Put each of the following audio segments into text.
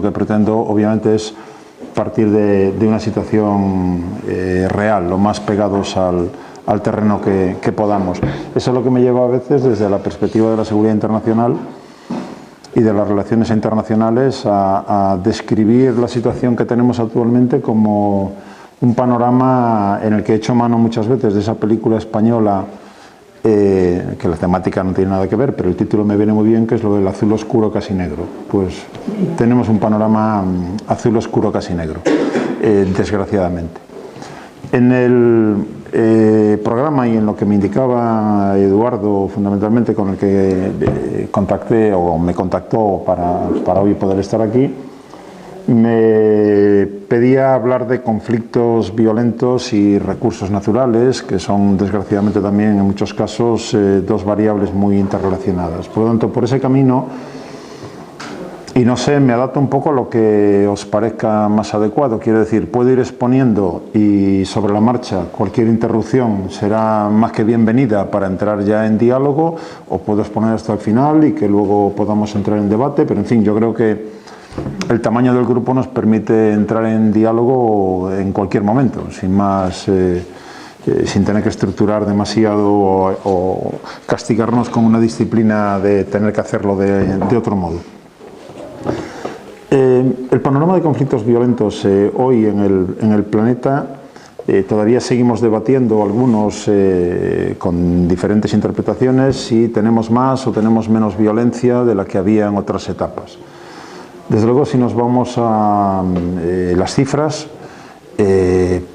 que pretendo obviamente es partir de una situación real, lo más pegados al terreno que podamos. Eso es lo que me lleva a veces desde la perspectiva de la seguridad internacional y de las relaciones internacionales a describir la situación que tenemos actualmente como un panorama en el que he hecho mano muchas veces de esa película española que la temática no tiene nada que ver, pero el título me viene muy bien, que es lo del azul oscuro casi negro. Pues tenemos un panorama azul oscuro casi negro, desgraciadamente. En el programa y en lo que me indicaba Eduardo, fundamentalmente con el que contacté o me contactó para hoy poder estar aquí, me pedía hablar de conflictos violentos y recursos naturales, que son desgraciadamente también en muchos casos dos variables muy interrelacionadas. Por lo tanto, por ese camino, y no sé, me adapto un poco a lo que os parezca más adecuado. Quiero decir, puedo ir exponiendo y sobre la marcha cualquier interrupción será más que bienvenida para entrar ya en diálogo, o puedo exponer hasta el final y que luego podamos entrar en debate, pero en fin, yo creo que el tamaño del grupo nos permite entrar en diálogo en cualquier momento, sin más, sin tener que estructurar demasiado o castigarnos con una disciplina de tener que hacerlo de otro modo. El panorama de conflictos violentos hoy en el planeta, todavía seguimos debatiendo algunos con diferentes interpretaciones si tenemos más o tenemos menos violencia de la que había en otras etapas. Desde luego, si nos vamos a las cifras,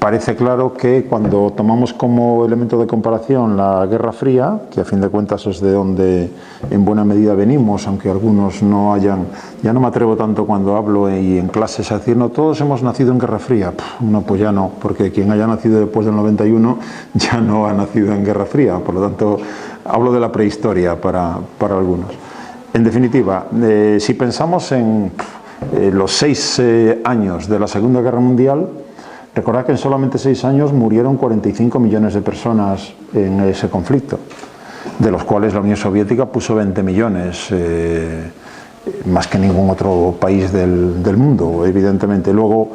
parece claro que cuando tomamos como elemento de comparación la Guerra Fría, que a fin de cuentas es de donde en buena medida venimos, aunque algunos no hayan, ya no me atrevo tanto cuando hablo y en clases a decir, no, todos hemos nacido en Guerra Fría. No, pues ya no, porque quien haya nacido después del 91 ya no ha nacido en Guerra Fría, por lo tanto hablo de la prehistoria para algunos. En definitiva, si pensamos en los 6 años de la Segunda Guerra Mundial, recordad que en solamente 6 años murieron 45 millones de personas en ese conflicto, de los cuales la Unión Soviética puso 20 millones, más que ningún otro país del mundo, evidentemente. Luego,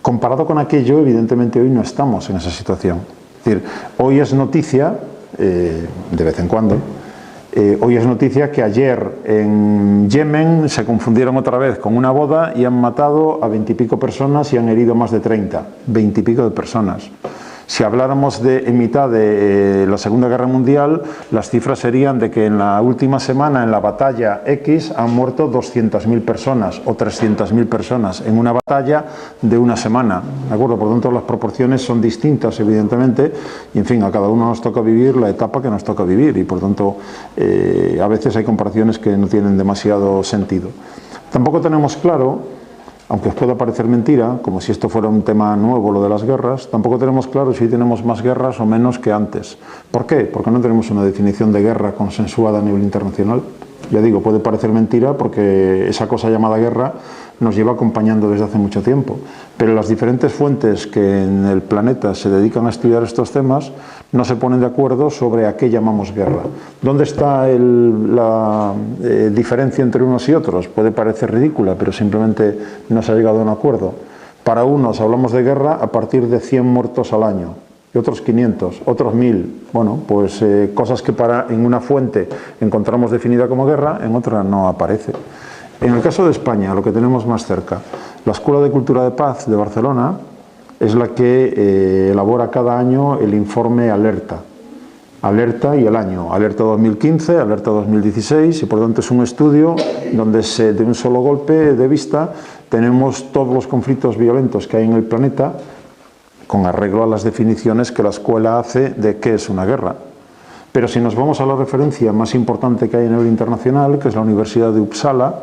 comparado con aquello, evidentemente hoy no estamos en esa situación. Es decir, hoy es noticia, de vez en cuando, hoy es noticia que ayer en Yemen se confundieron otra vez con una boda y han matado a 20 y pico personas y han herido más de 30, 20 y pico de personas. Si habláramos en mitad de la Segunda Guerra Mundial, las cifras serían de que en la última semana, en la batalla X, han muerto 200.000 personas o 300.000 personas en una batalla de una semana. ¿De acuerdo? Por lo tanto, las proporciones son distintas, evidentemente, y en fin, a cada uno nos toca vivir la etapa que nos toca vivir, y por tanto, a veces hay comparaciones que no tienen demasiado sentido. Tampoco tenemos claro, aunque os pueda parecer mentira, como si esto fuera un tema nuevo lo de las guerras, tampoco tenemos claro si tenemos más guerras o menos que antes. ¿Por qué? Porque no tenemos una definición de guerra consensuada a nivel internacional. Ya digo, puede parecer mentira porque esa cosa llamada guerra nos lleva acompañando desde hace mucho tiempo. Pero las diferentes fuentes que en el planeta se dedican a estudiar estos temas no se ponen de acuerdo sobre a qué llamamos guerra. ¿Dónde está la diferencia entre unos y otros? Puede parecer ridícula, pero simplemente no se ha llegado a un acuerdo. Para unos hablamos de guerra a partir de 100 muertos al año, y otros 500, otros 1000. Bueno, pues cosas que en una fuente encontramos definida como guerra, en otra no aparece. En el caso de España, lo que tenemos más cerca, la Escuela de Cultura de Paz de Barcelona es la que elabora cada año el informe Alerta y el año, Alerta 2015, Alerta 2016, y por lo tanto es un estudio donde de un solo golpe de vista tenemos todos los conflictos violentos que hay en el planeta, con arreglo a las definiciones que la escuela hace de qué es una guerra. Pero si nos vamos a la referencia más importante que hay a nivel internacional, que es la Universidad de Uppsala,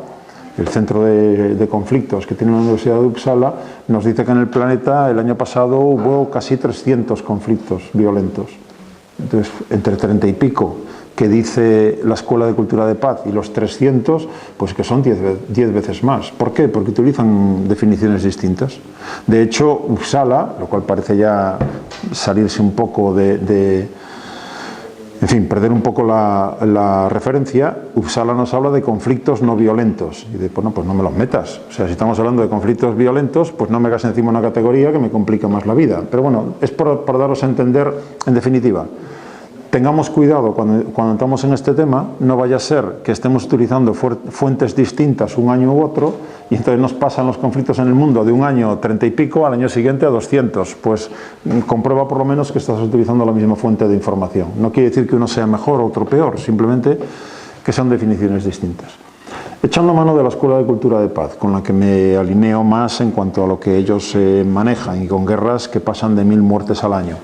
el centro de conflictos que tiene la Universidad de Uppsala, nos dice que en el planeta el año pasado hubo casi 300 conflictos violentos. Entonces, entre 30 y pico que dice la Escuela de Cultura de Paz y los 300, pues que son 10 veces más. ¿Por qué? Porque utilizan definiciones distintas. De hecho, Uppsala, lo cual parece ya salirse un poco En fin, perder un poco la referencia, Uppsala nos habla de conflictos no violentos. Y de, bueno, pues no me los metas. O sea, si estamos hablando de conflictos violentos, pues no me hagas encima una categoría que me complica más la vida. Pero bueno, es para daros a entender, en definitiva, tengamos cuidado cuando entramos en este tema, no vaya a ser que estemos utilizando fuentes distintas un año u otro y entonces nos pasan los conflictos en el mundo de un año 30 y pico al año siguiente a 200. Pues comprueba por lo menos que estás utilizando la misma fuente de información. No quiere decir que uno sea mejor o otro peor, simplemente que son definiciones distintas. Echando mano de la Escuela de Cultura de Paz, con la que me alineo más en cuanto a lo que ellos manejan y con guerras que pasan de 1000 muertes al año.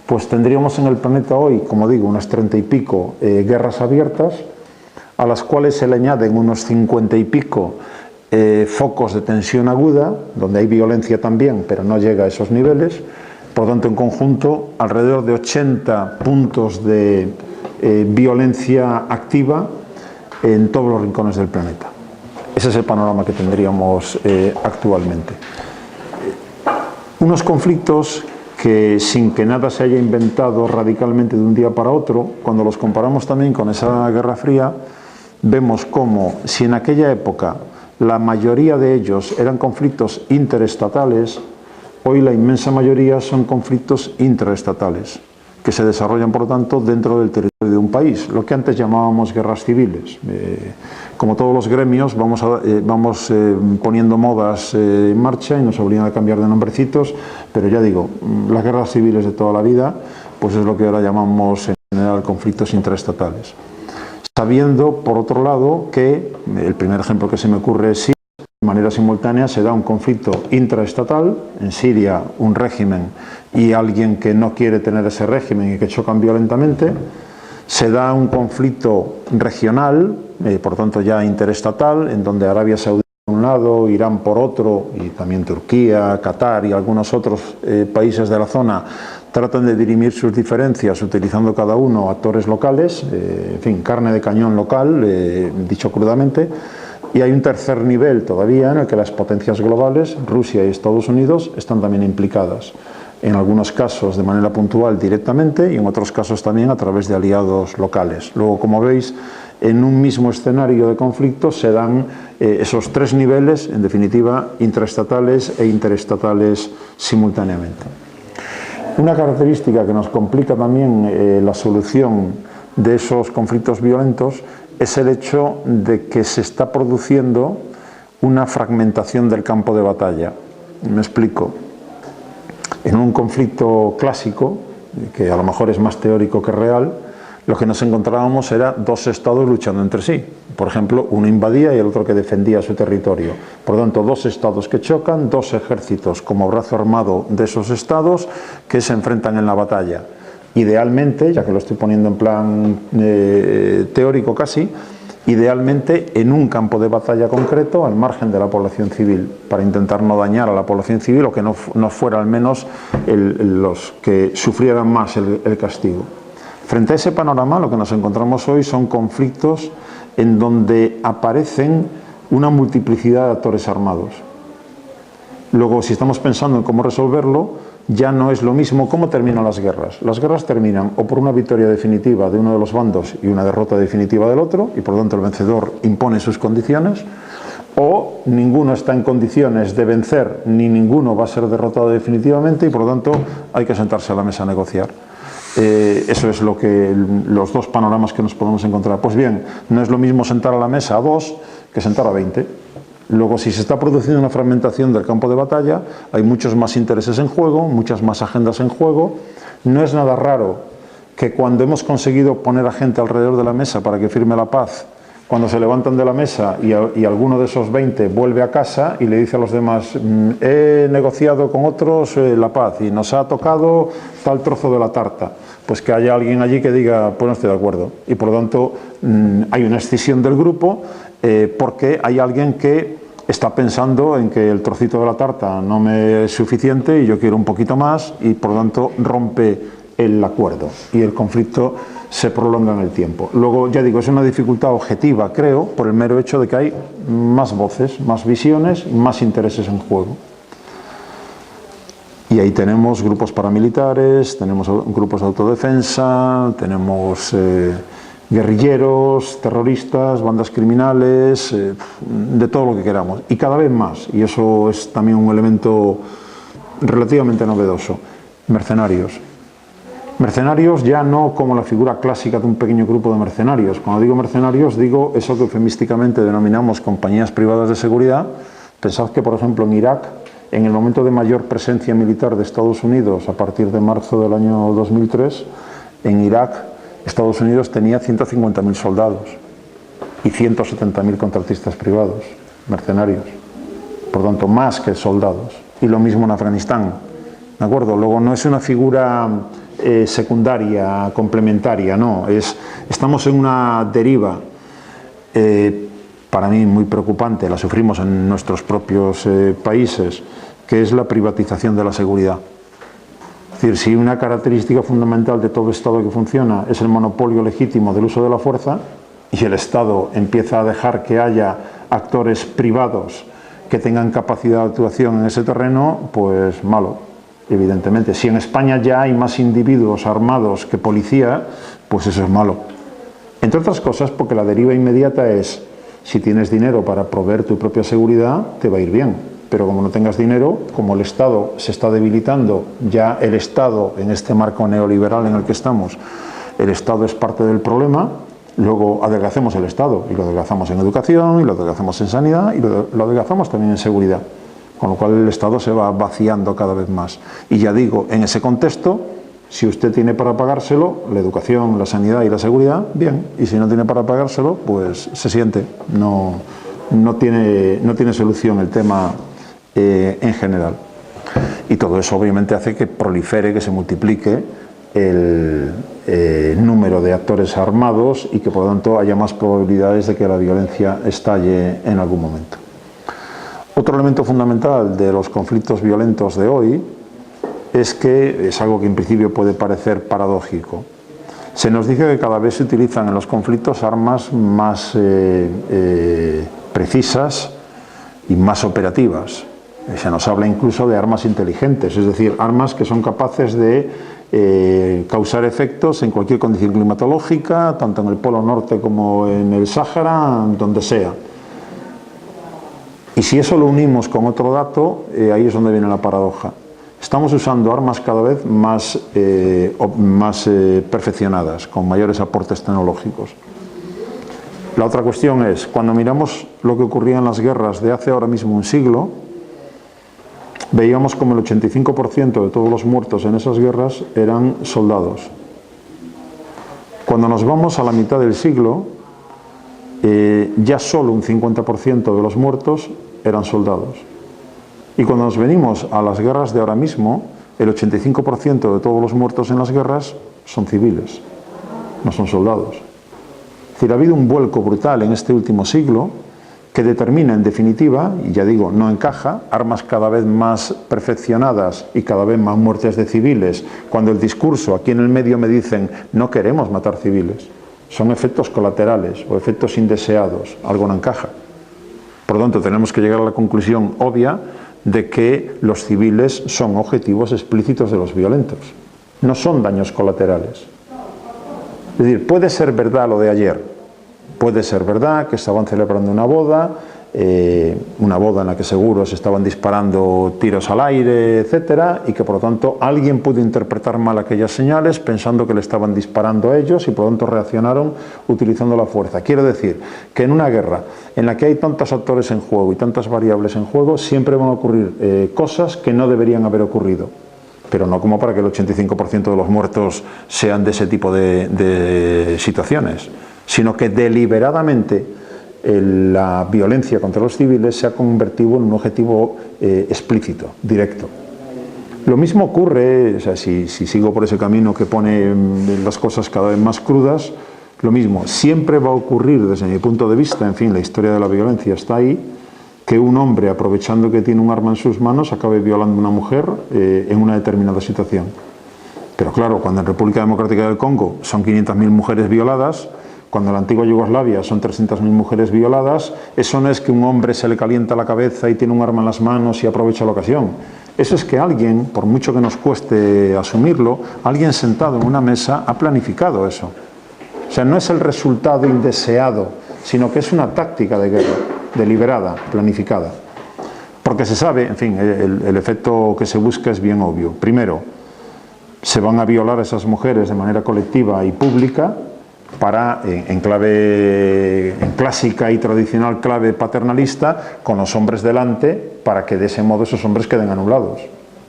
Pues tendríamos en el planeta hoy, como digo, unas 30 y pico guerras abiertas, a las cuales se le añaden unos 50 y pico focos de tensión aguda, donde hay violencia también, pero no llega a esos niveles. Por tanto, en conjunto, alrededor de 80 puntos de violencia activa en todos los rincones del planeta. Ese es el panorama que tendríamos actualmente. Unos conflictos que sin que nada se haya inventado radicalmente de un día para otro, cuando los comparamos también con esa Guerra Fría, vemos como si en aquella época la mayoría de ellos eran conflictos interestatales, hoy la inmensa mayoría son conflictos intraestatales, que se desarrollan, por lo tanto, dentro del territorio de un país, lo que antes llamábamos guerras civiles. Como todos los gremios, vamos poniendo modas en marcha y nos obligan a cambiar de nombrecitos, pero ya digo, las guerras civiles de toda la vida, pues es lo que ahora llamamos en general conflictos intraestatales. Sabiendo, por otro lado, que el primer ejemplo que se me ocurre es Siria, de manera simultánea se da un conflicto intraestatal, en Siria un régimen y alguien que no quiere tener ese régimen y que chocan violentamente, se da un conflicto regional, por tanto ya interestatal, en donde Arabia Saudí por un lado, Irán por otro, y también Turquía, Qatar y algunos otros países de la zona tratan de dirimir sus diferencias utilizando cada uno actores locales, en fin, carne de cañón local, dicho crudamente. Y hay un tercer nivel todavía en el que las potencias globales, Rusia y Estados Unidos, están también implicadas. En algunos casos de manera puntual directamente y en otros casos también a través de aliados locales. Luego, como veis, en un mismo escenario de conflicto se dan esos tres niveles, en definitiva, intraestatales e interestatales simultáneamente. Una característica que nos complica también la solución de esos conflictos violentos es el hecho de que se está produciendo una fragmentación del campo de batalla. Me explico. En un conflicto clásico, que a lo mejor es más teórico que real, lo que nos encontrábamos era dos estados luchando entre sí. Por ejemplo, uno invadía y el otro que defendía su territorio. Por lo tanto, dos estados que chocan, dos ejércitos como brazo armado de esos estados que se enfrentan en la batalla. Idealmente, ya que lo estoy poniendo en plan teórico casi, idealmente en un campo de batalla concreto al margen de la población civil, para intentar no dañar a la población civil o que no fuera al menos los que sufrieran más el castigo. Frente a ese panorama, lo que nos encontramos hoy son conflictos en donde aparecen una multiplicidad de actores armados. Luego, si estamos pensando en cómo resolverlo, ya no es lo mismo cómo terminan las guerras. Las guerras terminan o por una victoria definitiva de uno de los bandos y una derrota definitiva del otro, y por lo tanto el vencedor impone sus condiciones, o ninguno está en condiciones de vencer, ni ninguno va a ser derrotado definitivamente, y por lo tanto hay que sentarse a la mesa a negociar. Eso es lo que los dos panoramas que nos podemos encontrar. Pues bien, no es lo mismo sentar a la mesa a 2 que sentar a 20. Luego, si se está produciendo una fragmentación del campo de batalla, hay muchos más intereses en juego, muchas más agendas en juego. No es nada raro que cuando hemos conseguido poner a gente alrededor de la mesa para que firme la paz, cuando se levantan de la mesa y alguno de esos 20 vuelve a casa y le dice a los demás, he negociado con otros la paz y nos ha tocado tal trozo de la tarta, pues que haya alguien allí que diga, pues no estoy de acuerdo. Y por lo tanto hay una escisión del grupo porque hay alguien que está pensando en que el trocito de la tarta no me es suficiente y yo quiero un poquito más, y por lo tanto rompe el acuerdo y el conflicto se prolonga en el tiempo. Luego, ya digo, es una dificultad objetiva, creo, por el mero hecho de que hay más voces, más visiones, más intereses en juego. Y ahí tenemos grupos paramilitares, tenemos grupos de autodefensa, tenemos guerrilleros, terroristas, bandas criminales, de todo lo que queramos. Y cada vez más, y eso es también un elemento relativamente novedoso, mercenarios. Mercenarios ya no como la figura clásica de un pequeño grupo de mercenarios. Cuando digo mercenarios, digo eso que eufemísticamente denominamos compañías privadas de seguridad. Pensad que, por ejemplo, en Irak, en el momento de mayor presencia militar de Estados Unidos, a partir de marzo del año 2003, en Irak, Estados Unidos tenía 150.000 soldados y 170.000 contratistas privados, mercenarios. Por tanto, más que soldados. Y lo mismo en Afganistán. ¿De acuerdo? Luego, no es una figura secundaria, complementaria, no. Estamos en una deriva, para mí muy preocupante, la sufrimos en nuestros propios países, que es la privatización de la seguridad. Es decir, si una característica fundamental de todo Estado que funciona es el monopolio legítimo del uso de la fuerza, y el Estado empieza a dejar que haya actores privados que tengan capacidad de actuación en ese terreno, pues malo. Evidentemente, si en España ya hay más individuos armados que policía, pues eso es malo. Entre otras cosas porque la deriva inmediata es, si tienes dinero para proveer tu propia seguridad, te va a ir bien. Pero como no tengas dinero, como el Estado se está debilitando, ya el Estado, en este marco neoliberal en el que estamos, el Estado es parte del problema, luego adelgacemos el Estado, y lo adelgazamos en educación, y lo adelgazamos en sanidad, y lo adelgazamos también en seguridad. Con lo cual el Estado se va vaciando cada vez más. Y ya digo, en ese contexto, si usted tiene para pagárselo, la educación, la sanidad y la seguridad, bien. Y si no tiene para pagárselo, pues se siente. No tiene solución el tema en general. Y todo eso obviamente hace que prolifere, que se multiplique el número de actores armados y que por lo tanto haya más probabilidades de que la violencia estalle en algún momento. Otro elemento fundamental de los conflictos violentos de hoy es que, es algo que en principio puede parecer paradójico, se nos dice que cada vez se utilizan en los conflictos armas más precisas y más operativas. Se nos habla incluso de armas inteligentes, es decir, armas que son capaces de causar efectos en cualquier condición climatológica, tanto en el Polo Norte como en el Sáhara, donde sea. Y si eso lo unimos con otro dato, ahí es donde viene la paradoja. Estamos usando armas cada vez más perfeccionadas, con mayores aportes tecnológicos. La otra cuestión es, cuando miramos lo que ocurría en las guerras de hace ahora mismo un siglo, veíamos como el 85% de todos los muertos en esas guerras eran soldados. Cuando nos vamos a la mitad del siglo, ya solo un 50% de los muertos eran soldados. Y cuando nos venimos a las guerras de ahora mismo, el 85% de todos los muertos en las guerras son civiles, no son soldados. Es decir, ha habido un vuelco brutal en este último siglo que determina en definitiva, y ya digo, no encaja, armas cada vez más perfeccionadas y cada vez más muertes de civiles, cuando el discurso aquí en el medio me dicen no queremos matar civiles. Son efectos colaterales o efectos indeseados, algo no encaja. Por lo tanto, tenemos que llegar a la conclusión obvia de que los civiles son objetivos explícitos de los violentos, no son daños colaterales. Es decir, puede ser verdad lo de ayer, puede ser verdad que estaban celebrando una boda en la que seguro se estaban disparando tiros al aire, etcétera, y que por lo tanto alguien pudo interpretar mal aquellas señales pensando que le estaban disparando a ellos y por lo tanto reaccionaron utilizando la fuerza. Quiero decir que en una guerra en la que hay tantos actores en juego y tantas variables en juego, siempre van a ocurrir cosas que no deberían haber ocurrido, pero no como para que el 85% de los muertos sean de ese tipo de situaciones, sino que deliberadamente la violencia contra los civiles se ha convertido en un objetivo explícito, directo. Lo mismo ocurre, o sea, si sigo por ese camino que pone las cosas cada vez más crudas, lo mismo, siempre va a ocurrir desde mi punto de vista, en fin, la historia de la violencia está ahí, que un hombre, aprovechando que tiene un arma en sus manos, acabe violando a una mujer en una determinada situación. Pero claro, cuando en República Democrática del Congo son 500.000 mujeres violadas, cuando en la antigua Yugoslavia son 300.000 mujeres violadas, eso no es que un hombre se le calienta la cabeza y tiene un arma en las manos y aprovecha la ocasión. Eso es que alguien, por mucho que nos cueste asumirlo, alguien sentado en una mesa ha planificado eso. O sea, no es el resultado indeseado, sino que es una táctica de guerra, deliberada, planificada. Porque se sabe, en fin, el efecto que se busca es bien obvio. Primero, se van a violar a esas mujeres de manera colectiva y pública para, en clásica y tradicional clave paternalista, con los hombres delante, para que de ese modo esos hombres queden anulados.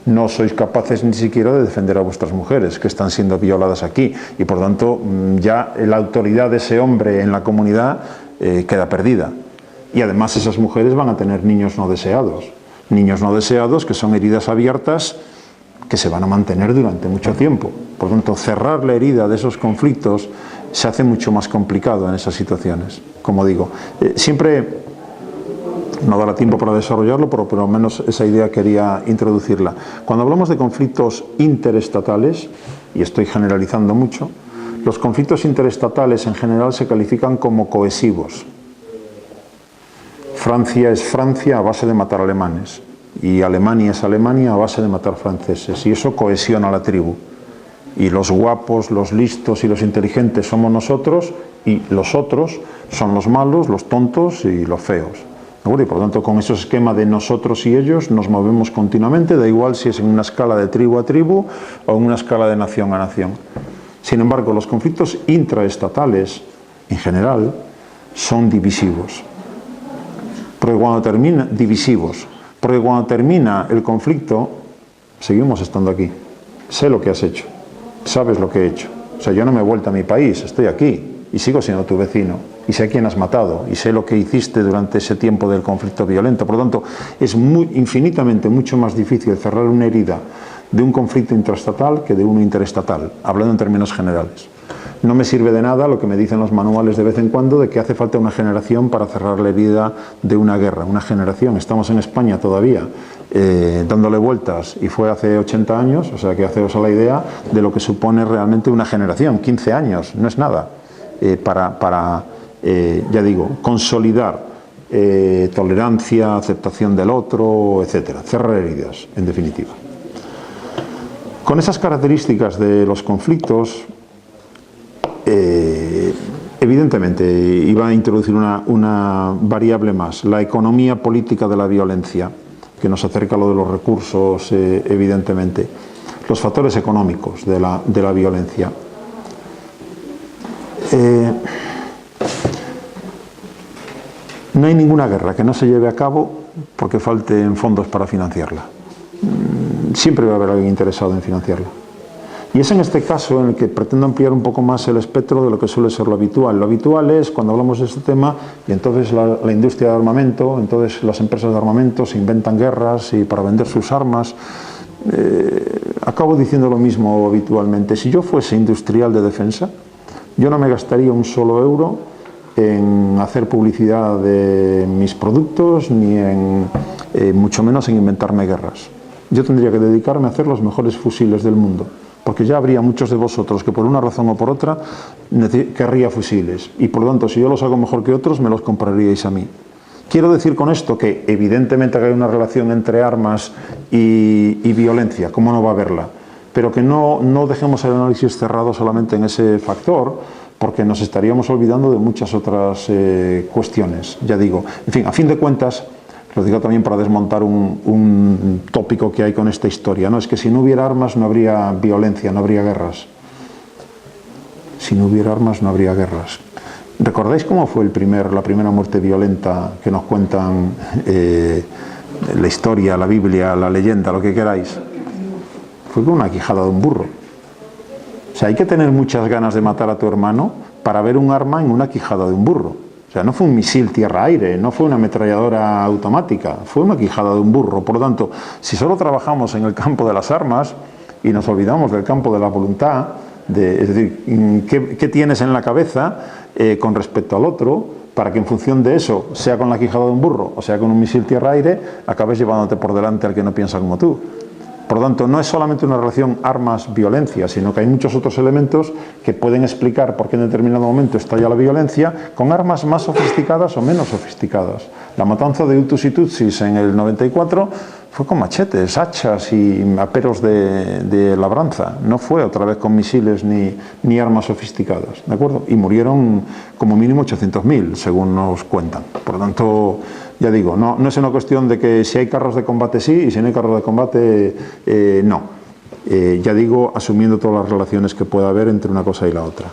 No sois capaces ni siquiera de defender a vuestras mujeres, que están siendo violadas aquí, y por tanto ya la autoridad de ese hombre en la comunidad queda perdida. Y además esas mujeres van a tener niños no deseados que son heridas abiertas que se van a mantener durante mucho tiempo. Por lo tanto, cerrar la herida de esos conflictos se hace mucho más complicado en esas situaciones. Como digo, siempre no dará tiempo para desarrollarlo, pero por lo menos esa idea quería introducirla. Cuando hablamos de conflictos interestatales, y estoy generalizando mucho, los conflictos interestatales en general se califican como cohesivos. Francia es Francia a base de matar alemanes, y Alemania es Alemania a base de matar franceses, y eso cohesiona a la tribu. Y los guapos, los listos y los inteligentes somos nosotros, y los otros son los malos, los tontos y los feos. Y por lo tanto, con ese esquema de nosotros y ellos nos movemos continuamente, da igual si es en una escala de tribu a tribu o en una escala de nación a nación. Sin embargo, los conflictos intraestatales, en general, son divisivos. Porque cuando termina el conflicto, seguimos estando aquí. Sé lo que has hecho, sabes lo que he hecho. O sea, yo no me he vuelto a mi país, estoy aquí y sigo siendo tu vecino. Y sé a quién has matado y sé lo que hiciste durante ese tiempo del conflicto violento. Por lo tanto, es infinitamente mucho más difícil cerrar una herida de un conflicto intraestatal que de uno interestatal, hablando en términos generales. No me sirve de nada lo que me dicen los manuales de vez en cuando de que hace falta una generación para cerrar la herida de una guerra. Una generación, estamos en España todavía dándole vueltas y fue hace 80 años, o sea que haceos a la idea de lo que supone realmente una generación. 15 años, no es nada para ya digo, consolidar tolerancia, aceptación del otro, etcétera. Cerrar heridas, en definitiva. Con esas características de los conflictos, evidentemente iba a introducir una variable más, la economía política de la violencia, que nos acerca a lo de los recursos, evidentemente, los factores económicos de la violencia. No hay ninguna guerra que no se lleve a cabo porque falten fondos para financiarla. Siempre va a haber alguien interesado en financiarla. Y es en este caso en el que pretendo ampliar un poco más el espectro de lo que suele ser lo habitual. Lo habitual es, cuando hablamos de este tema, y entonces la industria de armamento, entonces las empresas de armamento se inventan guerras y para vender sus armas. Acabo diciendo lo mismo habitualmente. Si yo fuese industrial de defensa, yo no me gastaría un solo euro en hacer publicidad de mis productos, ni mucho menos en inventarme guerras. Yo tendría que dedicarme a hacer los mejores fusiles del mundo, porque ya habría muchos de vosotros que por una razón o por otra querría fusiles, y por lo tanto si yo los hago mejor que otros me los compraríais a mí. Quiero decir con esto que evidentemente hay una relación entre armas y violencia, ¿cómo no va a haberla? Pero que no dejemos el análisis cerrado solamente en ese factor, porque nos estaríamos olvidando de muchas otras cuestiones, ya digo. En fin, a fin de cuentas, lo digo también para desmontar un tópico que hay con esta historia, ¿no? Es que si no hubiera armas no habría violencia, no habría guerras. Si no hubiera armas no habría guerras. ¿Recordáis cómo fue la primera muerte violenta que nos cuentan la historia, la Biblia, la leyenda, lo que queráis? Fue con una quijada de un burro. O sea, hay que tener muchas ganas de matar a tu hermano para ver un arma en una quijada de un burro. O sea, no fue un misil tierra-aire, no fue una ametralladora automática, fue una quijada de un burro. Por lo tanto, si solo trabajamos en el campo de las armas y nos olvidamos del campo de la voluntad, es decir, ¿qué tienes en la cabeza con respecto al otro para que en función de eso, sea con la quijada de un burro o sea con un misil tierra-aire, acabes llevándote por delante al que no piensa como tú? Por lo tanto, no es solamente una relación armas-violencia, sino que hay muchos otros elementos que pueden explicar por qué en determinado momento estalla la violencia con armas más sofisticadas o menos sofisticadas. La matanza de Hutus y Tutsis en el 94 fue con machetes, hachas y aperos de labranza. No fue otra vez con misiles ni armas sofisticadas, ¿de acuerdo? Y murieron como mínimo 800.000, según nos cuentan. Por lo tanto, ya digo, no es una cuestión de que si hay carros de combate sí y si no hay carros de combate no. Ya digo, asumiendo todas las relaciones que pueda haber entre una cosa y la otra.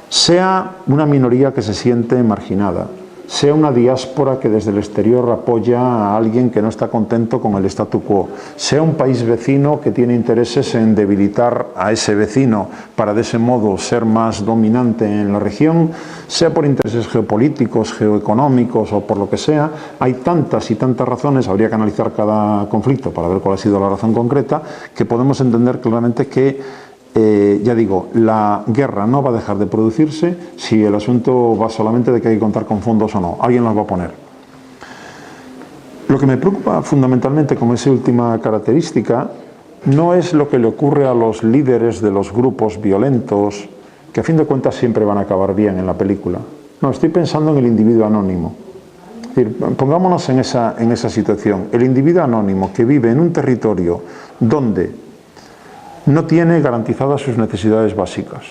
Sea una minoría que se siente marginada, sea una diáspora que desde el exterior apoya a alguien que no está contento con el statu quo, sea un país vecino que tiene intereses en debilitar a ese vecino para de ese modo ser más dominante en la región, sea por intereses geopolíticos, geoeconómicos o por lo que sea, hay tantas y tantas razones, habría que analizar cada conflicto para ver cuál ha sido la razón concreta, que podemos entender claramente que ya digo, la guerra no va a dejar de producirse si el asunto va solamente de que hay que contar con fondos o no. Alguien los va a poner. Lo que me preocupa fundamentalmente con esa última característica no es lo que le ocurre a los líderes de los grupos violentos, que a fin de cuentas siempre van a acabar bien en la película. No, estoy pensando en el individuo anónimo. Es decir, pongámonos en esa situación. El individuo anónimo que vive en un territorio donde no tiene garantizadas sus necesidades básicas,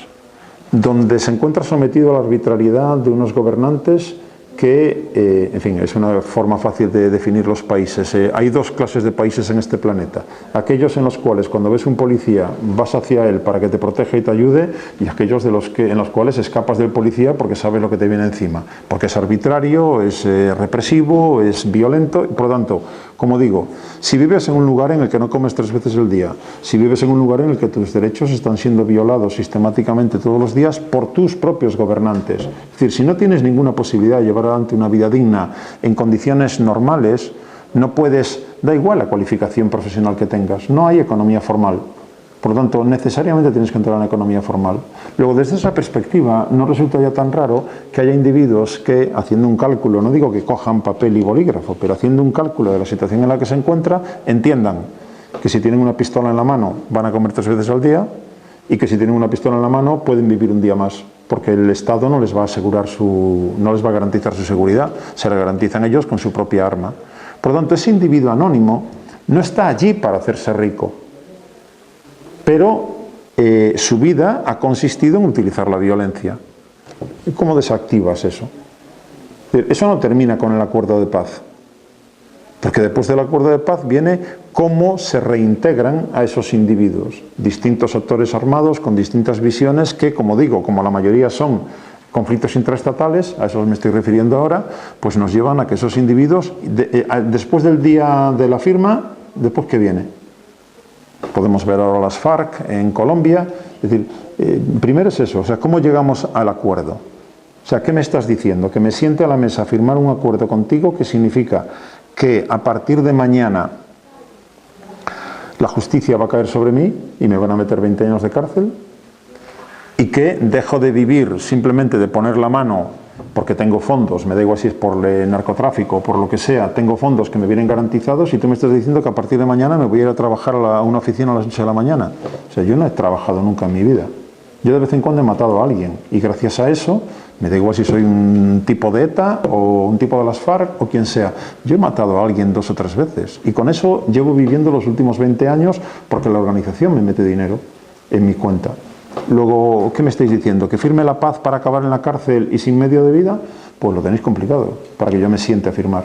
donde se encuentra sometido a la arbitrariedad de unos gobernantes que, en fin, es una forma fácil de definir los países. Hay dos clases de países en este planeta: aquellos en los cuales cuando ves un policía vas hacia él para que te proteja y te ayude, y aquellos en los cuales escapas del policía porque sabes lo que te viene encima, porque es arbitrario, es represivo, es violento. Por lo tanto, como digo, si vives en un lugar en el que no comes 3 veces al día, si vives en un lugar en el que tus derechos están siendo violados sistemáticamente todos los días por tus propios gobernantes, es decir, si no tienes ninguna posibilidad de llevar adelante una vida digna en condiciones normales, no puedes, da igual la cualificación profesional que tengas, no hay economía formal. Por lo tanto, necesariamente tienes que entrar en la economía formal. Luego, desde esa perspectiva, no resulta ya tan raro que haya individuos que, haciendo un cálculo, no digo que cojan papel y bolígrafo, pero haciendo un cálculo de la situación en la que se encuentra, entiendan que si tienen una pistola en la mano van a comer 3 veces al día, y que si tienen una pistola en la mano pueden vivir un día más, porque el Estado no les va a asegurar no les va a garantizar su seguridad, se la garantizan ellos con su propia arma. Por lo tanto, ese individuo anónimo no está allí para hacerse rico, pero su vida ha consistido en utilizar la violencia. ¿Cómo desactivas eso? Eso no termina con el acuerdo de paz, porque después del acuerdo de paz viene cómo se reintegran a esos individuos, distintos actores armados con distintas visiones que, como digo, como la mayoría son conflictos intraestatales, a eso me estoy refiriendo ahora, pues nos llevan a que esos individuos, después del día de la firma, ¿después qué viene? Podemos ver ahora las FARC en Colombia. Es decir, primero es eso, o sea, ¿cómo llegamos al acuerdo? O sea, ¿qué me estás diciendo? Que me siente a la mesa a firmar un acuerdo contigo que significa que a partir de mañana la justicia va a caer sobre mí y me van a meter 20 años de cárcel, y que dejo de vivir simplemente de poner la mano porque tengo fondos, me da igual si es por el narcotráfico o por lo que sea, tengo fondos que me vienen garantizados, y tú me estás diciendo que a partir de mañana me voy a ir a trabajar a una oficina a las 8 de la mañana. O sea, yo no he trabajado nunca en mi vida. Yo de vez en cuando he matado a alguien, y gracias a eso, me da igual si soy un tipo de ETA o un tipo de las FARC o quien sea, yo he matado a alguien 2 o 3 veces, y con eso llevo viviendo los últimos 20 años porque la organización me mete dinero en mi cuenta. Luego, ¿qué me estáis diciendo? ¿Que firme la paz para acabar en la cárcel y sin medio de vida? Pues lo tenéis complicado, para que yo me siente a firmar.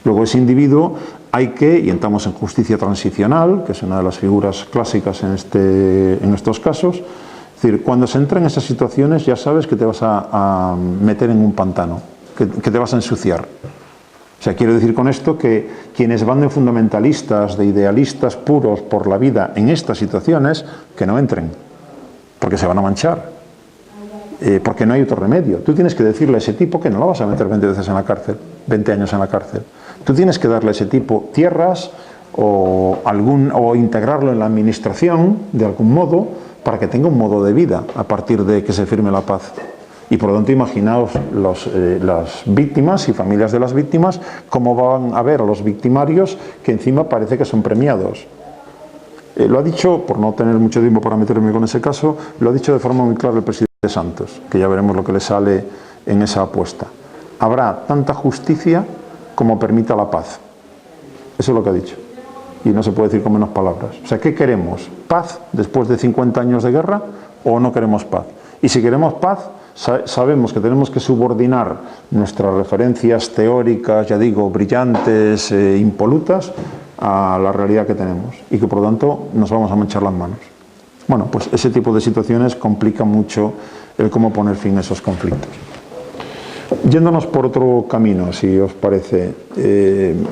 Luego, ese individuo hay que, y entramos en justicia transicional, que es una de las figuras clásicas en estos casos. Es decir, cuando se entra en esas situaciones ya sabes que te vas a meter en un pantano, que te vas a ensuciar. O sea, quiero decir con esto que quienes van de fundamentalistas, de idealistas puros por la vida en estas situaciones, que no entren, porque se van a manchar, porque no hay otro remedio. Tú tienes que decirle a ese tipo que no lo vas a meter 20 veces en la cárcel, 20 años en la cárcel. Tú tienes que darle a ese tipo tierras o integrarlo en la administración de algún modo para que tenga un modo de vida a partir de que se firme la paz. Y por lo tanto, imaginaos las víctimas y familias de las víctimas, cómo van a ver a los victimarios que encima parece que son premiados. Lo ha dicho, por no tener mucho tiempo para meterme con ese caso, lo ha dicho de forma muy clara el presidente Santos, que ya veremos lo que le sale en esa apuesta. Habrá tanta justicia como permita la paz. Eso es lo que ha dicho. Y no se puede decir con menos palabras. O sea, ¿qué queremos? ¿Paz después de 50 años de guerra o no queremos paz? Y si queremos paz, sabemos que tenemos que subordinar nuestras referencias teóricas, ya digo, brillantes, impolutas, a la realidad que tenemos. Y que por lo tanto nos vamos a manchar las manos. Bueno, pues ese tipo de situaciones complica mucho el cómo poner fin a esos conflictos. Yéndonos por otro camino, si os parece,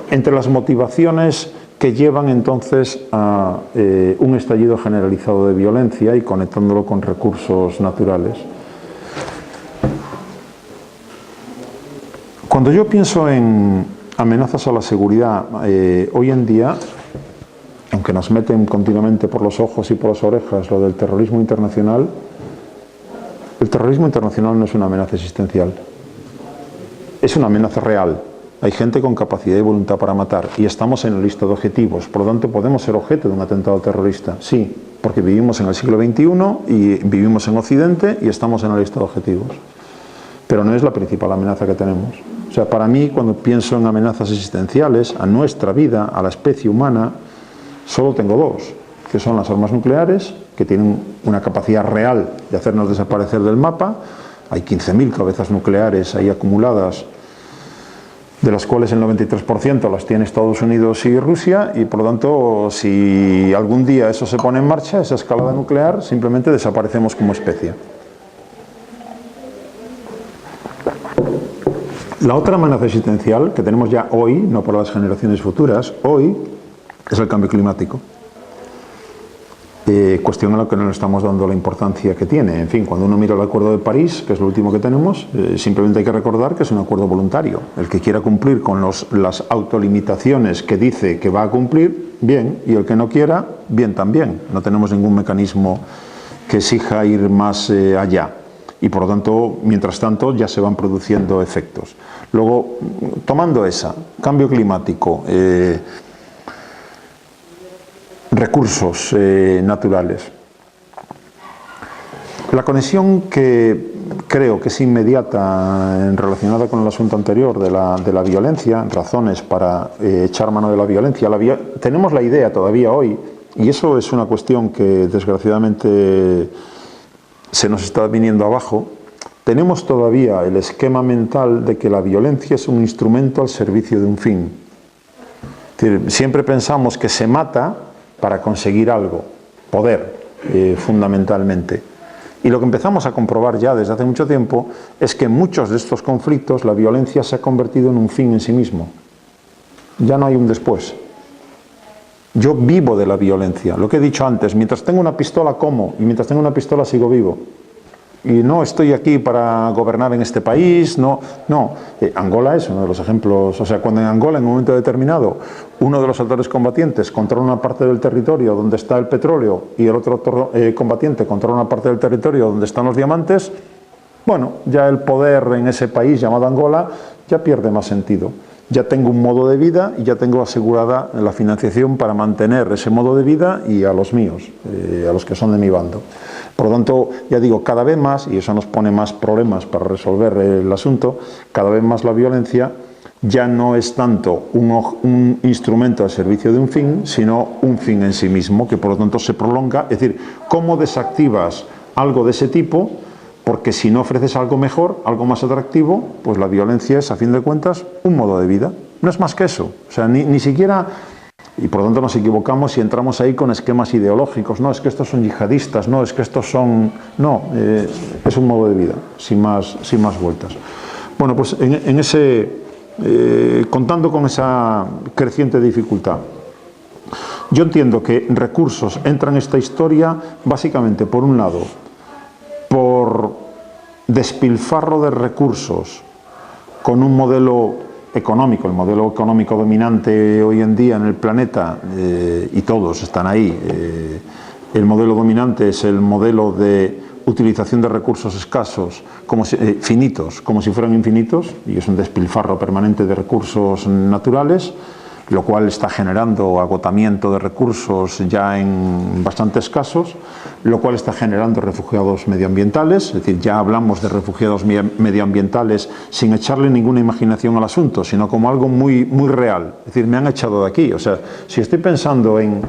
entre las motivaciones que llevan entonces a un estallido generalizado de violencia y conectándolo con recursos naturales. Cuando yo pienso en amenazas a la seguridad, hoy en día, aunque nos meten continuamente por los ojos y por las orejas lo del terrorismo internacional, el terrorismo internacional no es una amenaza existencial, es una amenaza real. Hay gente con capacidad y voluntad para matar y estamos en la lista de objetivos, por lo tanto podemos ser objeto de un atentado terrorista, sí, porque vivimos en el siglo XXI y vivimos en Occidente y estamos en la lista de objetivos, pero no es la principal amenaza que tenemos. O sea, para mí, cuando pienso en amenazas existenciales a nuestra vida, a la especie humana, solo tengo dos, que son las armas nucleares, que tienen una capacidad real de hacernos desaparecer del mapa. Hay 15.000 cabezas nucleares ahí acumuladas, de las cuales el 93% las tiene Estados Unidos y Rusia, y por lo tanto, si algún día eso se pone en marcha, esa escalada nuclear, simplemente desaparecemos como especie. La otra amenaza existencial que tenemos ya hoy, no para las generaciones futuras, hoy, es el cambio climático. Cuestión a la que no le estamos dando la importancia que tiene. En fin, cuando uno mira el Acuerdo de París, que es lo último que tenemos, simplemente hay que recordar que es un acuerdo voluntario. El que quiera cumplir con las autolimitaciones que dice que va a cumplir, bien, y el que no quiera, bien también. No tenemos ningún mecanismo que exija ir más allá. Y por lo tanto, mientras tanto, ya se van produciendo efectos. Luego, tomando esa, cambio climático, recursos naturales. La conexión que creo que es inmediata relacionada con el asunto anterior de la violencia, razones para echar mano de la violencia. Tenemos la idea todavía hoy, y eso es una cuestión que desgraciadamente se nos está viniendo abajo, tenemos todavía el esquema mental de que la violencia es un instrumento al servicio de un fin. Es decir, siempre pensamos que se mata para conseguir algo, poder, fundamentalmente. Y lo que empezamos a comprobar ya desde hace mucho tiempo es que en muchos de estos conflictos la violencia se ha convertido en un fin en sí mismo. Ya no hay un después. Yo vivo de la violencia, lo que he dicho antes, mientras tengo una pistola como, y mientras tengo una pistola sigo vivo. Y no estoy aquí para gobernar en este país, no. Angola es uno de los ejemplos. O sea, cuando en Angola, en un momento determinado, uno de los actores combatientes controla una parte del territorio donde está el petróleo y el otro combatiente controla una parte del territorio donde están los diamantes, bueno, ya el poder en ese país llamado Angola ya pierde más sentido. Ya tengo un modo de vida y ya tengo asegurada la financiación para mantener ese modo de vida y a los míos, a los que son de mi bando. Por lo tanto, ya digo, cada vez más, y eso nos pone más problemas para resolver el asunto, cada vez más la violencia ya no es tanto un instrumento al servicio de un fin, sino un fin en sí mismo, que por lo tanto se prolonga. Es decir, ¿cómo desactivas algo de ese tipo? Porque si no ofreces algo mejor, algo más atractivo, pues la violencia es, a fin de cuentas, un modo de vida. No es más que eso. O sea, ni siquiera... Y por lo tanto nos equivocamos si entramos ahí con esquemas ideológicos. No, es que estos son yihadistas, no, es que estos son... No, es un modo de vida, sin más vueltas. Bueno, pues en ese... contando con esa creciente dificultad, yo entiendo que recursos entran en esta historia básicamente, por un lado, por despilfarro de recursos con un modelo económico, el modelo económico dominante hoy en día en el planeta, y todos están ahí. El modelo dominante es el modelo de utilización de recursos escasos, finitos, como si fueran infinitos, y es un despilfarro permanente de recursos naturales. lo cual está generando agotamiento de recursos ya en bastantes casos, lo cual está generando refugiados medioambientales, es decir, ya hablamos de refugiados medioambientales sin echarle ninguna imaginación al asunto, sino como algo muy, muy real. Es decir, me han echado de aquí. O sea, si estoy pensando en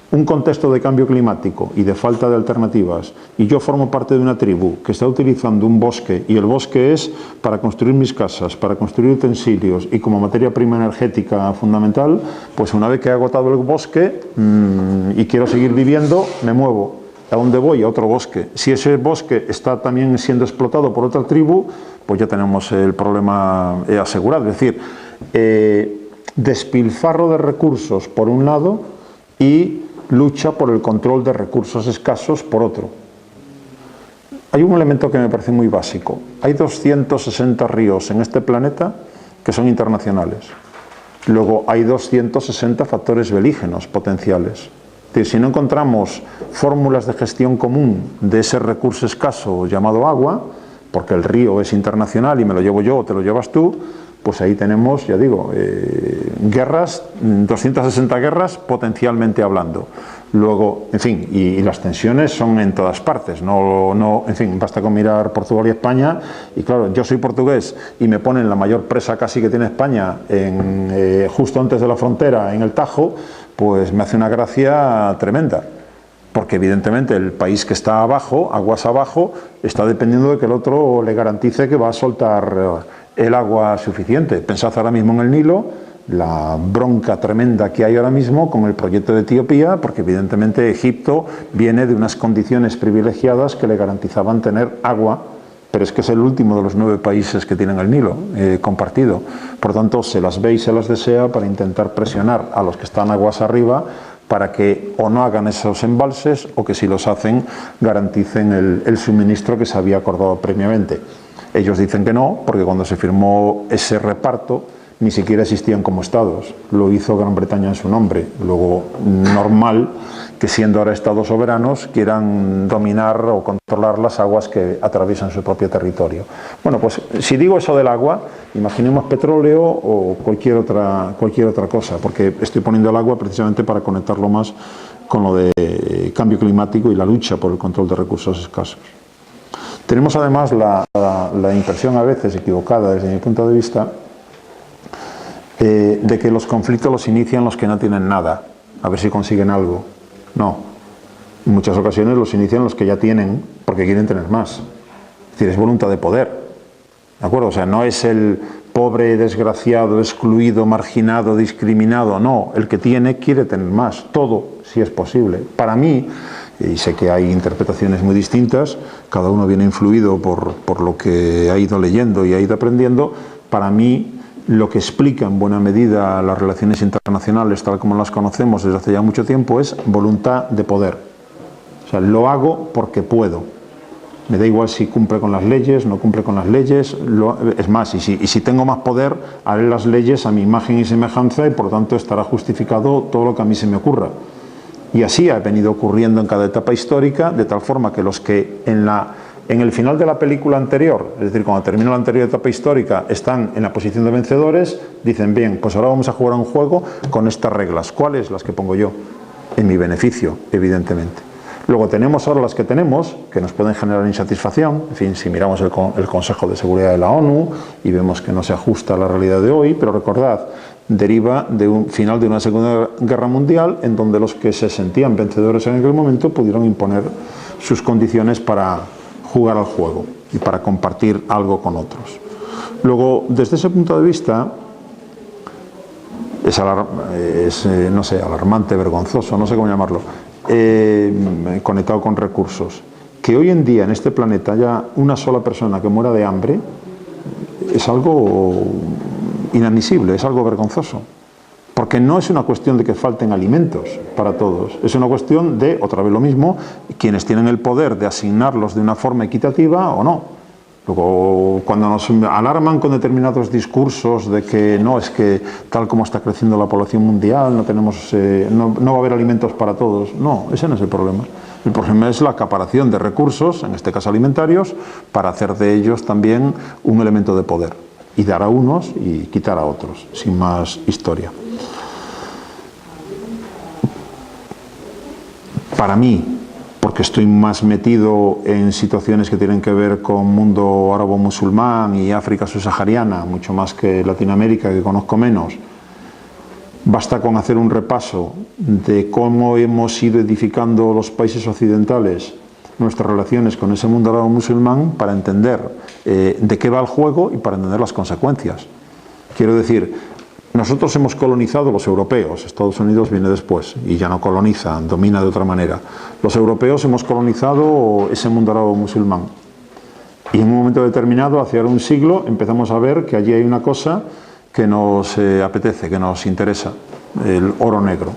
un contexto de cambio climático y de falta de alternativas, y yo formo parte de una tribu que está utilizando un bosque, y el bosque es para construir mis casas, para construir utensilios y como materia prima energética fundamental, pues una vez que he agotado el bosque y quiero seguir viviendo, me muevo. ¿A dónde voy? A otro bosque. Si ese bosque está también siendo explotado por otra tribu, pues ya tenemos el problema asegurado. Es decir, despilfarro de recursos por un lado y lucha por el control de recursos escasos por otro. Hay un elemento que me parece muy básico. Hay 260 ríos en este planeta que son internacionales. Luego hay 260 factores belígenos potenciales. Es decir, si no encontramos fórmulas de gestión común de ese recurso escaso llamado agua, porque el río es internacional y me lo llevo yo o te lo llevas tú, pues ahí tenemos, ya digo, guerras, 260 guerras potencialmente hablando. Luego, en fin, y las tensiones son en todas partes, en fin, basta con mirar Portugal y España, y claro, yo soy portugués y me ponen la mayor presa casi que tiene España justo antes de la frontera, en el Tajo, pues me hace una gracia tremenda. Porque evidentemente el país que está abajo, aguas abajo, está dependiendo de que el otro le garantice que va a soltar el agua suficiente. Pensad ahora mismo en el Nilo, la bronca tremenda que hay ahora mismo con el proyecto de Etiopía, porque evidentemente Egipto viene de unas condiciones privilegiadas que le garantizaban tener agua, pero es que es el último de los 9 países que tienen el Nilo compartido. Por tanto, se las ve y se las desea para intentar presionar a los que están aguas arriba para que o no hagan esos embalses o que si los hacen garanticen el suministro que se había acordado previamente. Ellos dicen que no, porque cuando se firmó ese reparto ni siquiera existían como estados, lo hizo Gran Bretaña en su nombre. Luego, normal que siendo ahora estados soberanos quieran dominar o controlar las aguas que atraviesan su propio territorio. Bueno, pues si digo eso del agua, imaginemos petróleo o cualquier otra cosa, porque estoy poniendo el agua precisamente para conectarlo más con lo de cambio climático y la lucha por el control de recursos escasos. Tenemos además la impresión a veces equivocada desde mi punto de vista de que los conflictos los inician los que no tienen nada, a ver si consiguen algo. No, en muchas ocasiones los inician los que ya tienen porque quieren tener más. Es decir, es voluntad de poder, ¿de acuerdo? O sea, no es el pobre, desgraciado, excluido, marginado, discriminado, no, el que tiene quiere tener más, todo, si es posible. Para mí, y sé que hay interpretaciones muy distintas, cada uno viene influido por lo que ha ido leyendo y ha ido aprendiendo, para mí lo que explica en buena medida las relaciones internacionales tal como las conocemos desde hace ya mucho tiempo es voluntad de poder. O sea, lo hago porque puedo. Me da igual si cumple con las leyes, no cumple con las leyes, es más, y si tengo más poder, haré las leyes a mi imagen y semejanza y por lo tanto estará justificado todo lo que a mí se me ocurra. Y así ha venido ocurriendo en cada etapa histórica, de tal forma que los que en el final de la película anterior, es decir, cuando termina la anterior etapa histórica, están en la posición de vencedores, dicen, bien, pues ahora vamos a jugar a un juego con estas reglas. ¿Cuáles? Las que pongo yo, en mi beneficio, evidentemente. Luego tenemos ahora las que tenemos, que nos pueden generar insatisfacción. En fin, si miramos el Consejo de Seguridad de la ONU y vemos que no se ajusta a la realidad de hoy, pero recordad, deriva de un final de una Segunda Guerra Mundial en donde los que se sentían vencedores en aquel momento pudieron imponer sus condiciones para jugar al juego y para compartir algo con otros. Luego, desde ese punto de vista, es alarmante, vergonzoso, no sé cómo llamarlo, conectado con recursos, que hoy en día en este planeta haya una sola persona que muera de hambre es algo inadmisible, es algo vergonzoso. Porque no es una cuestión de que falten alimentos para todos, es una cuestión de, otra vez lo mismo, quienes tienen el poder de asignarlos de una forma equitativa o no. Luego, cuando nos alarman con determinados discursos de que no, es que tal como está creciendo la población mundial, no va a haber alimentos para todos. No, ese no es el problema. El problema es la acaparación de recursos, en este caso alimentarios, para hacer de ellos también un elemento de poder. Y dar a unos y quitar a otros, sin más historia. para mí, porque estoy más metido en situaciones que tienen que ver con mundo árabo-musulmán y África subsahariana, mucho más que Latinoamérica, que conozco menos, basta con hacer un repaso de cómo hemos ido edificando los países occidentales nuestras relaciones con ese mundo árabo-musulmán para entender de qué va el juego y para entender las consecuencias. Quiero decir, nosotros hemos colonizado los europeos, Estados Unidos viene después y ya no coloniza, domina de otra manera. Los europeos hemos colonizado ese mundo árabo-musulmán y en un momento determinado, hace ahora un siglo, empezamos a ver que allí hay una cosa que nos apetece, que nos interesa, el oro negro,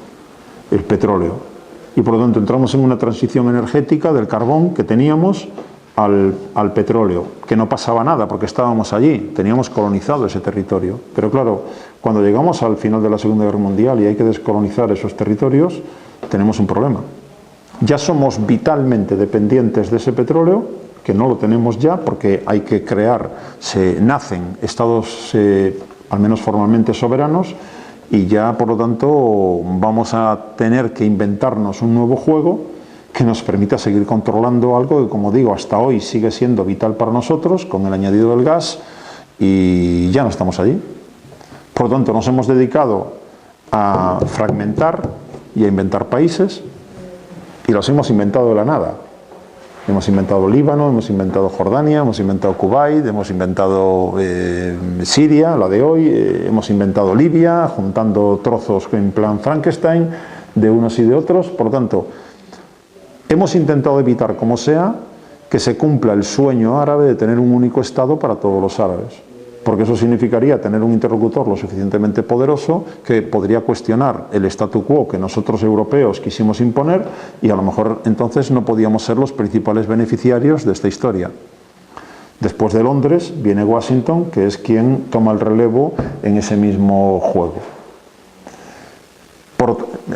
el petróleo. Y por lo tanto entramos en una transición energética del carbón que teníamos al petróleo, que no pasaba nada porque estábamos allí, teníamos colonizado ese territorio. Pero claro, cuando llegamos al final de la Segunda Guerra Mundial y hay que descolonizar esos territorios, tenemos un problema. Ya somos vitalmente dependientes de ese petróleo, que no lo tenemos ya porque hay que crear, nacen estados al menos formalmente soberanos, y ya por lo tanto vamos a tener que inventarnos un nuevo juego que nos permita seguir controlando algo que, como digo, hasta hoy sigue siendo vital para nosotros con el añadido del gas, y ya no estamos allí. Por lo tanto nos hemos dedicado a fragmentar y a inventar países, y los hemos inventado de la nada. Hemos inventado Líbano, hemos inventado Jordania, hemos inventado Kuwait, hemos inventado Siria, la de hoy, hemos inventado Libia, juntando trozos en plan Frankenstein de unos y de otros. Por lo tanto, hemos intentado evitar, como sea, que se cumpla el sueño árabe de tener un único Estado para todos los árabes, porque eso significaría tener un interlocutor lo suficientemente poderoso que podría cuestionar el statu quo que nosotros europeos quisimos imponer, y a lo mejor entonces no podíamos ser los principales beneficiarios de esta historia. Después de Londres viene Washington, que es quien toma el relevo en ese mismo juego.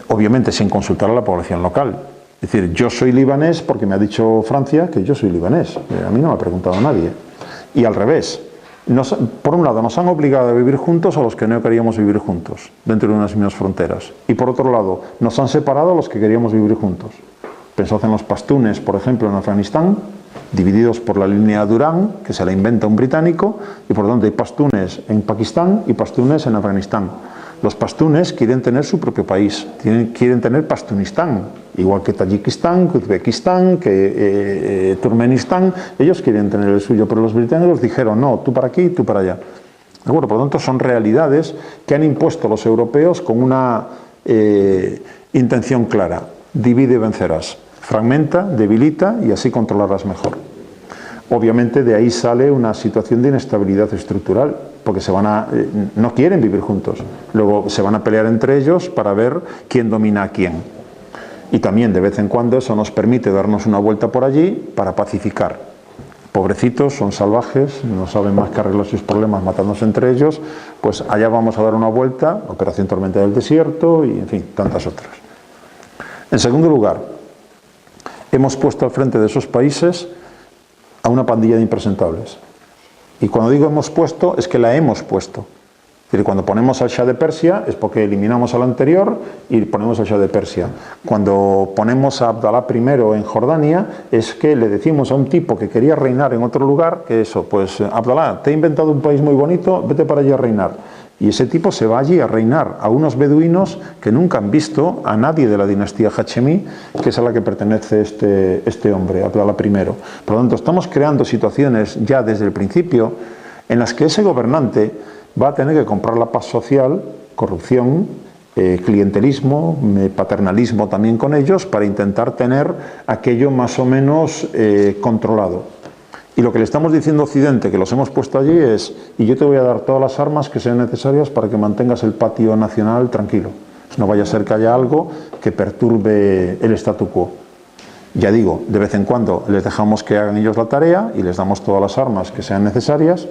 Obviamente sin consultar a la población local. Es decir, yo soy libanés porque me ha dicho Francia que yo soy libanés. A mí no me ha preguntado nadie. Y al revés. Por un lado, nos han obligado a vivir juntos a los que no queríamos vivir juntos, dentro de unas mismas fronteras. Y por otro lado, nos han separado a los que queríamos vivir juntos. Pensad en los pastunes, por ejemplo, en Afganistán, divididos por la línea Durán, que se la inventa un británico, y por lo tanto hay pastunes en Pakistán y pastunes en Afganistán. Los pastunes quieren tener su propio país, quieren tener Pastunistán, igual que Tayikistán, que Uzbekistán, que Turkmenistán. Ellos quieren tener el suyo, pero los británicos dijeron, no, tú para aquí, tú para allá. Bueno, por lo tanto, son realidades que han impuesto los europeos con una intención clara: divide y vencerás, fragmenta, debilita y así controlarás mejor. Obviamente de ahí sale una situación de inestabilidad estructural, porque no quieren vivir juntos, luego se van a pelear entre ellos para ver quién domina a quién. Y también de vez en cuando eso nos permite darnos una vuelta por allí para pacificar. Pobrecitos, son salvajes, no saben más que arreglar sus problemas matándose entre ellos, pues allá vamos a dar una vuelta, Operación Tormenta del Desierto y en fin, tantas otras. En segundo lugar, hemos puesto al frente de esos países a una pandilla de impresentables. Y cuando digo hemos puesto, es que la hemos puesto. Es decir, cuando ponemos al Shah de Persia es porque eliminamos al anterior y ponemos al Shah de Persia. Cuando ponemos a Abdalá I en Jordania es que le decimos a un tipo que quería reinar en otro lugar que eso, pues Abdalá, te he inventado un país muy bonito, vete para allí a reinar. Y ese tipo se va allí a reinar a unos beduinos que nunca han visto a nadie de la dinastía Hachemí, que es a la que pertenece este hombre, Abdalá I. Por lo tanto, estamos creando situaciones ya desde el principio en las que ese gobernante va a tener que comprar la paz social, corrupción, clientelismo, paternalismo también con ellos, para intentar tener aquello más o menos controlado. Y lo que le estamos diciendo a Occidente, que los hemos puesto allí, es: y yo te voy a dar todas las armas que sean necesarias para que mantengas el patio nacional tranquilo. No vaya a ser que haya algo que perturbe el statu quo. Ya digo, de vez en cuando les dejamos que hagan ellos la tarea y les damos todas las armas que sean necesarias.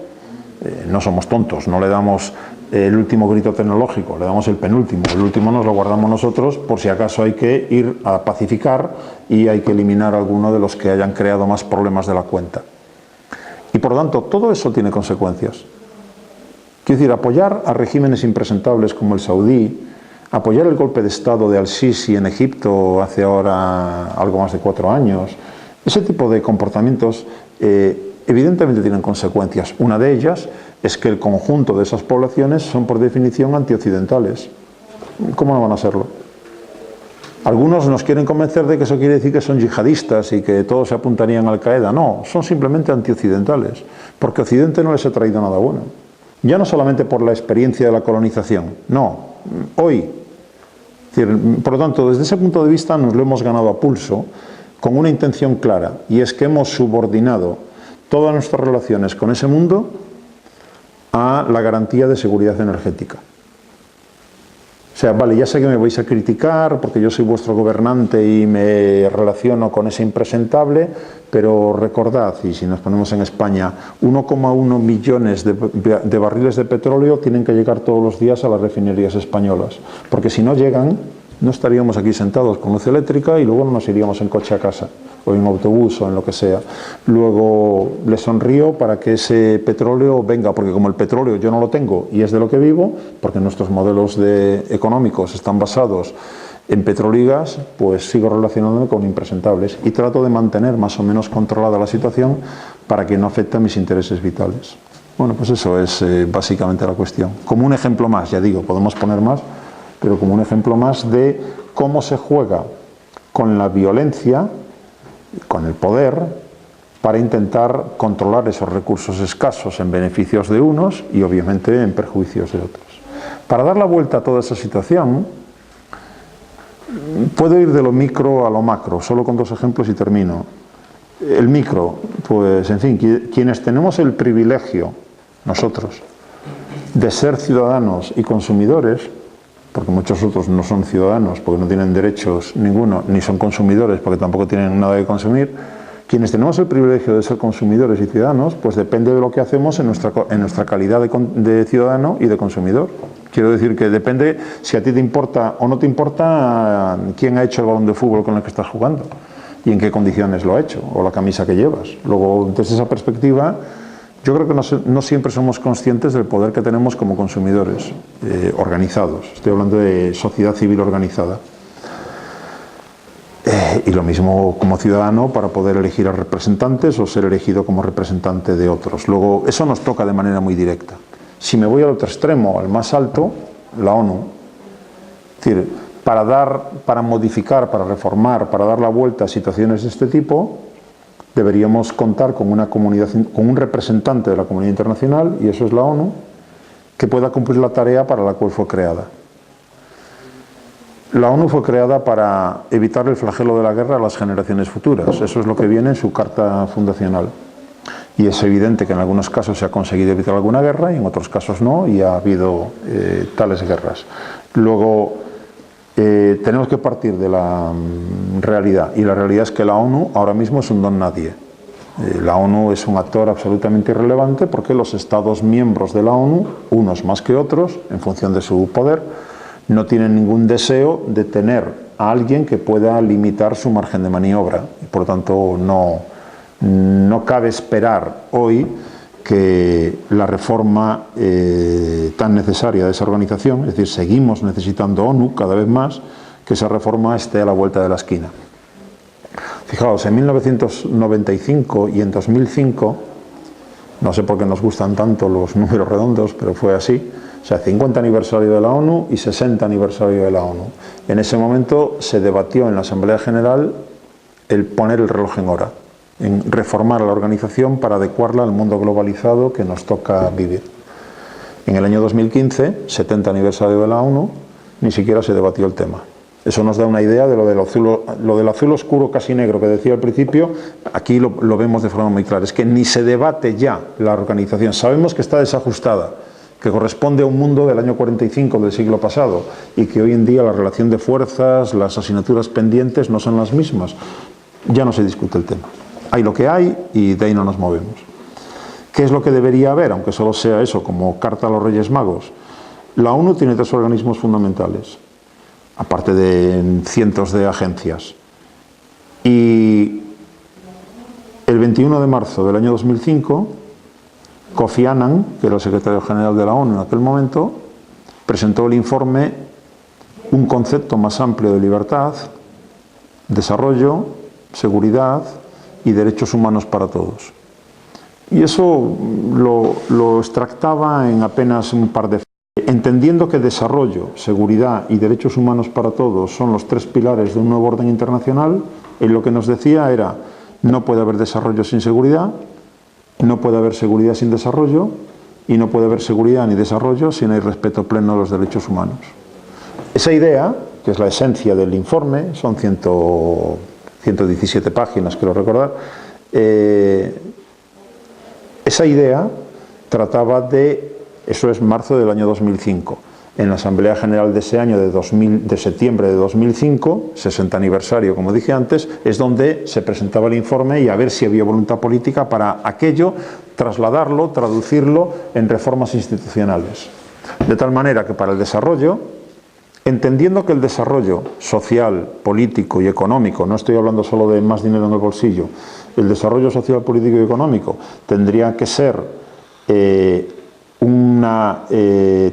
No somos tontos, no le damos el último grito tecnológico, le damos el penúltimo. El último nos lo guardamos nosotros por si acaso hay que ir a pacificar y hay que eliminar a alguno de los que hayan creado más problemas de la cuenta. Y por lo tanto, todo eso tiene consecuencias. Quiero decir, apoyar a regímenes impresentables como el saudí, Apoyar el golpe de Estado de Al-Sisi en Egipto hace ahora algo más de 4 años, ese tipo de comportamientos evidentemente tienen consecuencias. Una de ellas es que el conjunto de esas poblaciones son por definición antioccidentales. ¿Cómo no van a serlo? Algunos nos quieren convencer de que eso quiere decir que son yihadistas y que todos se apuntarían a Al-Qaeda. No, son simplemente antioccidentales, porque Occidente no les ha traído nada bueno. Ya no solamente por la experiencia de la colonización, no, hoy. Es decir, por lo tanto, desde ese punto de vista nos lo hemos ganado a pulso con una intención clara, y es que hemos subordinado todas nuestras relaciones con ese mundo a la garantía de seguridad energética. O sea, vale, ya sé que me vais a criticar porque yo soy vuestro gobernante y me relaciono con ese impresentable, pero recordad, y si nos ponemos en España, 1,1 millones de barriles de petróleo tienen que llegar todos los días a las refinerías españolas, porque si no llegan, no estaríamos aquí sentados con luz eléctrica y luego no nos iríamos en coche a casa, o en autobús, o en lo que sea. Luego le sonrío para que ese petróleo venga, porque como el petróleo yo no lo tengo y es de lo que vivo, porque nuestros modelos económicos están basados en petroligas, pues sigo relacionándome con impresentables y trato de mantener más o menos controlada la situación para que no afecte a mis intereses vitales. Bueno, pues eso es básicamente la cuestión. Como un ejemplo más, ya digo, podemos poner más, pero como un ejemplo más de cómo se juega con la violencia, con el poder, para intentar controlar esos recursos escasos en beneficios de unos y obviamente en perjuicios de otros. Para dar la vuelta a toda esa situación, puedo ir de lo micro a lo macro, solo con 2 ejemplos y termino. El micro, pues en fin, quienes tenemos el privilegio, nosotros, de ser ciudadanos y consumidores, porque muchos otros no son ciudadanos porque no tienen derechos ninguno, ni son consumidores porque tampoco tienen nada que consumir, quienes tenemos el privilegio de ser consumidores y ciudadanos, pues depende de lo que hacemos en nuestra calidad de ciudadano y de consumidor. Quiero decir que depende si a ti te importa o no te importa quién ha hecho el balón de fútbol con el que estás jugando y en qué condiciones lo ha hecho, o la camisa que llevas. Luego, desde esa perspectiva, yo creo que no siempre somos conscientes del poder que tenemos como consumidores organizados. Estoy hablando de sociedad civil organizada. Y lo mismo como ciudadano para poder elegir a representantes o ser elegido como representante de otros. Luego, eso nos toca de manera muy directa. Si me voy al otro extremo, al más alto, la ONU. Es decir, para modificar, para reformar, para dar la vuelta a situaciones de este tipo, deberíamos contar con con un representante de la comunidad internacional, y eso es la ONU, que pueda cumplir la tarea para la cual fue creada. La ONU fue creada para evitar el flagelo de la guerra a las generaciones futuras. Eso es lo que viene en su carta fundacional. Y es evidente que en algunos casos se ha conseguido evitar alguna guerra y en otros casos no, y ha habido tales guerras. Luego, tenemos que partir de la realidad, y la realidad es que la ONU ahora mismo es un don nadie. La ONU es un actor absolutamente irrelevante porque los Estados miembros de la ONU, unos más que otros, en función de su poder, no tienen ningún deseo de tener a alguien que pueda limitar su margen de maniobra. Y por lo tanto, no cabe esperar hoy que la reforma tan necesaria de esa organización, es decir, seguimos necesitando ONU cada vez más, que esa reforma esté a la vuelta de la esquina. Fijaos, en 1995 y en 2005, no sé por qué nos gustan tanto los números redondos, pero fue así, o sea, 50 aniversario de la ONU y 60 aniversario de la ONU. En ese momento se debatió en la Asamblea General el poner el reloj en hora, en reformar la organización para adecuarla al mundo globalizado que nos toca vivir. En el año 2015, 70 aniversario de la ONU, ni siquiera se debatió el tema. Eso nos da una idea de lo del azul oscuro casi negro que decía al principio. Aquí lo vemos de forma muy clara. Es que ni se debate ya la organización. Sabemos que está desajustada, que corresponde a un mundo del año 45 del siglo pasado y que hoy en día la relación de fuerzas, las asignaturas pendientes no son las mismas. Ya no se discute el tema. Hay lo que hay y de ahí no nos movemos. ¿Qué es lo que debería haber, aunque solo sea eso, como carta a los Reyes Magos? La ONU tiene 3 organismos fundamentales, aparte de cientos de agencias. Y el 21 de marzo del año 2005, Kofi Annan, que era el secretario general de la ONU en aquel momento, presentó el informe un concepto más amplio de libertad, desarrollo, seguridad y derechos humanos para todos. Y eso lo extractaba en apenas un par de frases. Entendiendo que desarrollo, seguridad y derechos humanos para todos son los tres pilares de un nuevo orden internacional, él lo que nos decía era: no puede haber desarrollo sin seguridad, no puede haber seguridad sin desarrollo, y no puede haber seguridad ni desarrollo si no hay respeto pleno a los derechos humanos. Esa idea, que es la esencia del informe, son 117 páginas, quiero recordar, esa idea trataba de, eso es marzo del año 2005, en la Asamblea General de ese año de septiembre de 2005, 60 aniversario como dije antes, es donde se presentaba el informe y a ver si había voluntad política para aquello, trasladarlo, traducirlo en reformas institucionales. De tal manera que para el desarrollo, entendiendo que el desarrollo social, político y económico, no estoy hablando solo de más dinero en el bolsillo, el desarrollo social, político y económico tendría que ser una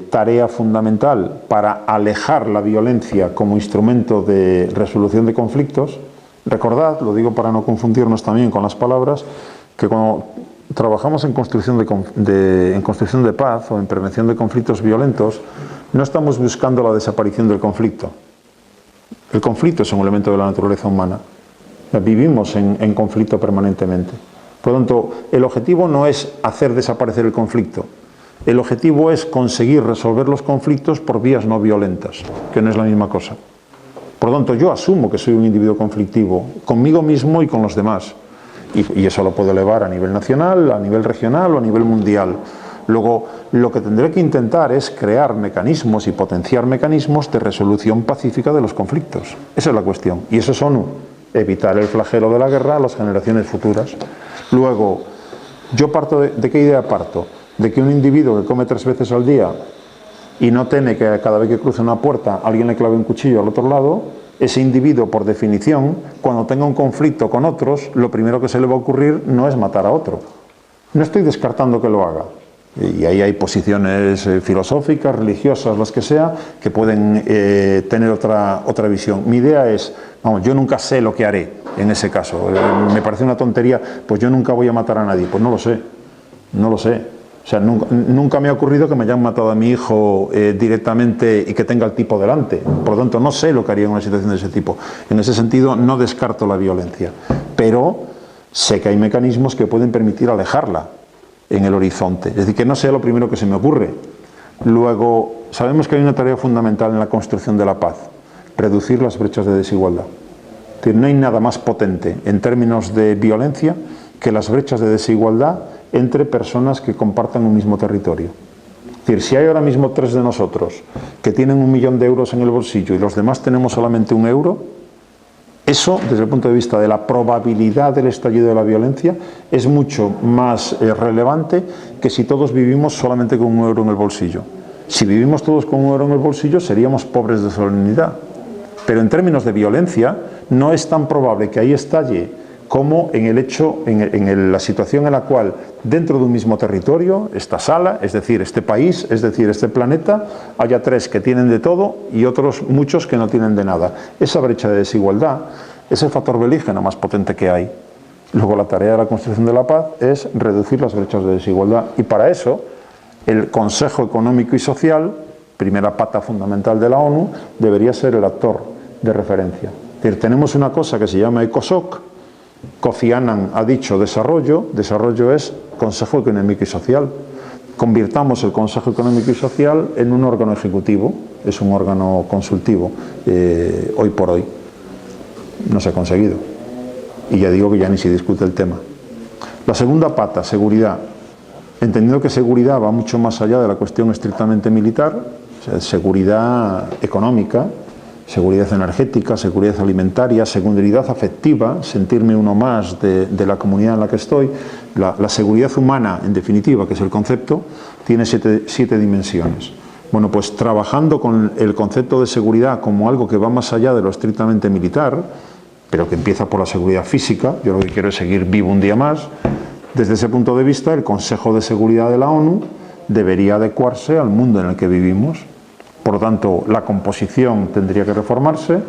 tarea fundamental para alejar la violencia como instrumento de resolución de conflictos. Recordad, lo digo para no confundirnos también con las palabras, que cuando trabajamos en construcción de paz o en prevención de conflictos violentos, no estamos buscando la desaparición del conflicto. El conflicto es un elemento de la naturaleza humana. Vivimos en conflicto permanentemente. Por lo tanto, el objetivo no es hacer desaparecer el conflicto. El objetivo es conseguir resolver los conflictos por vías no violentas, que no es la misma cosa. Por lo tanto, yo asumo que soy un individuo conflictivo, conmigo mismo y con los demás. Y eso lo puedo elevar a nivel nacional, a nivel regional o a nivel mundial. Luego, lo que tendré que intentar es crear mecanismos y potenciar mecanismos de resolución pacífica de los conflictos. Esa es la cuestión. Y eso son evitar el flagelo de la guerra a las generaciones futuras. Luego, yo parto ¿de qué idea parto? De que un individuo que come 3 veces al día y no teme que cada vez que cruce una puerta alguien le clave un cuchillo al otro lado, ese individuo, por definición, cuando tenga un conflicto con otros, lo primero que se le va a ocurrir no es matar a otro. No estoy descartando que lo haga. Y ahí hay posiciones filosóficas, religiosas, las que sea, que pueden tener otra visión. Mi idea es, vamos, yo nunca sé lo que haré en ese caso. Me parece una tontería, pues yo nunca voy a matar a nadie. Pues no lo sé, no lo sé. O sea, nunca me ha ocurrido que me hayan matado a mi hijo directamente y que tenga el tipo delante. Por lo tanto, no sé lo que haría en una situación de ese tipo. En ese sentido, no descarto la violencia. Pero sé que hay mecanismos que pueden permitir alejarla en el horizonte. Es decir, que no sea lo primero que se me ocurre. Luego, sabemos que hay una tarea fundamental en la construcción de la paz: reducir las brechas de desigualdad. Es decir, no hay nada más potente en términos de violencia que las brechas de desigualdad entre personas que compartan un mismo territorio. Es decir, si hay ahora mismo 3 de nosotros que tienen 1 millón de euros en el bolsillo y los demás tenemos solamente 1 euro, eso, desde el punto de vista de la probabilidad del estallido de la violencia, es mucho más relevante que si todos vivimos solamente con 1 euro en el bolsillo. Si vivimos todos con 1 euro en el bolsillo, seríamos pobres de solemnidad. Pero en términos de violencia, no es tan probable que ahí estalle como en el hecho, en la situación en la cual dentro de un mismo territorio, esta sala, es decir, este país, es decir, este planeta, haya 3 que tienen de todo y otros muchos que no tienen de nada. Esa brecha de desigualdad es el factor belígeno más potente que hay. Luego, la tarea de la construcción de la paz es reducir las brechas de desigualdad, y para eso el Consejo Económico y Social, primera pata fundamental de la ONU, debería ser el actor de referencia. Es decir, tenemos una cosa que se llama ECOSOC. Kofi Annan ha dicho desarrollo es Consejo Económico y Social. Convirtamos el Consejo Económico y Social en un órgano ejecutivo, es un órgano consultivo, hoy por hoy. No se ha conseguido. Y ya digo que ya ni se discute el tema. La segunda pata, seguridad. Entendiendo que seguridad va mucho más allá de la cuestión estrictamente militar, o sea, seguridad económica, seguridad energética, seguridad alimentaria, seguridad afectiva, sentirme uno más de la comunidad en la que estoy. La seguridad humana, en definitiva, que es el concepto, tiene siete dimensiones. Bueno, pues trabajando con el concepto de seguridad como algo que va más allá de lo estrictamente militar, pero que empieza por la seguridad física, yo lo que quiero es seguir vivo un día más. Desde ese punto de vista, el Consejo de Seguridad de la ONU debería adecuarse al mundo en el que vivimos. Por lo tanto, la composición tendría que reformarse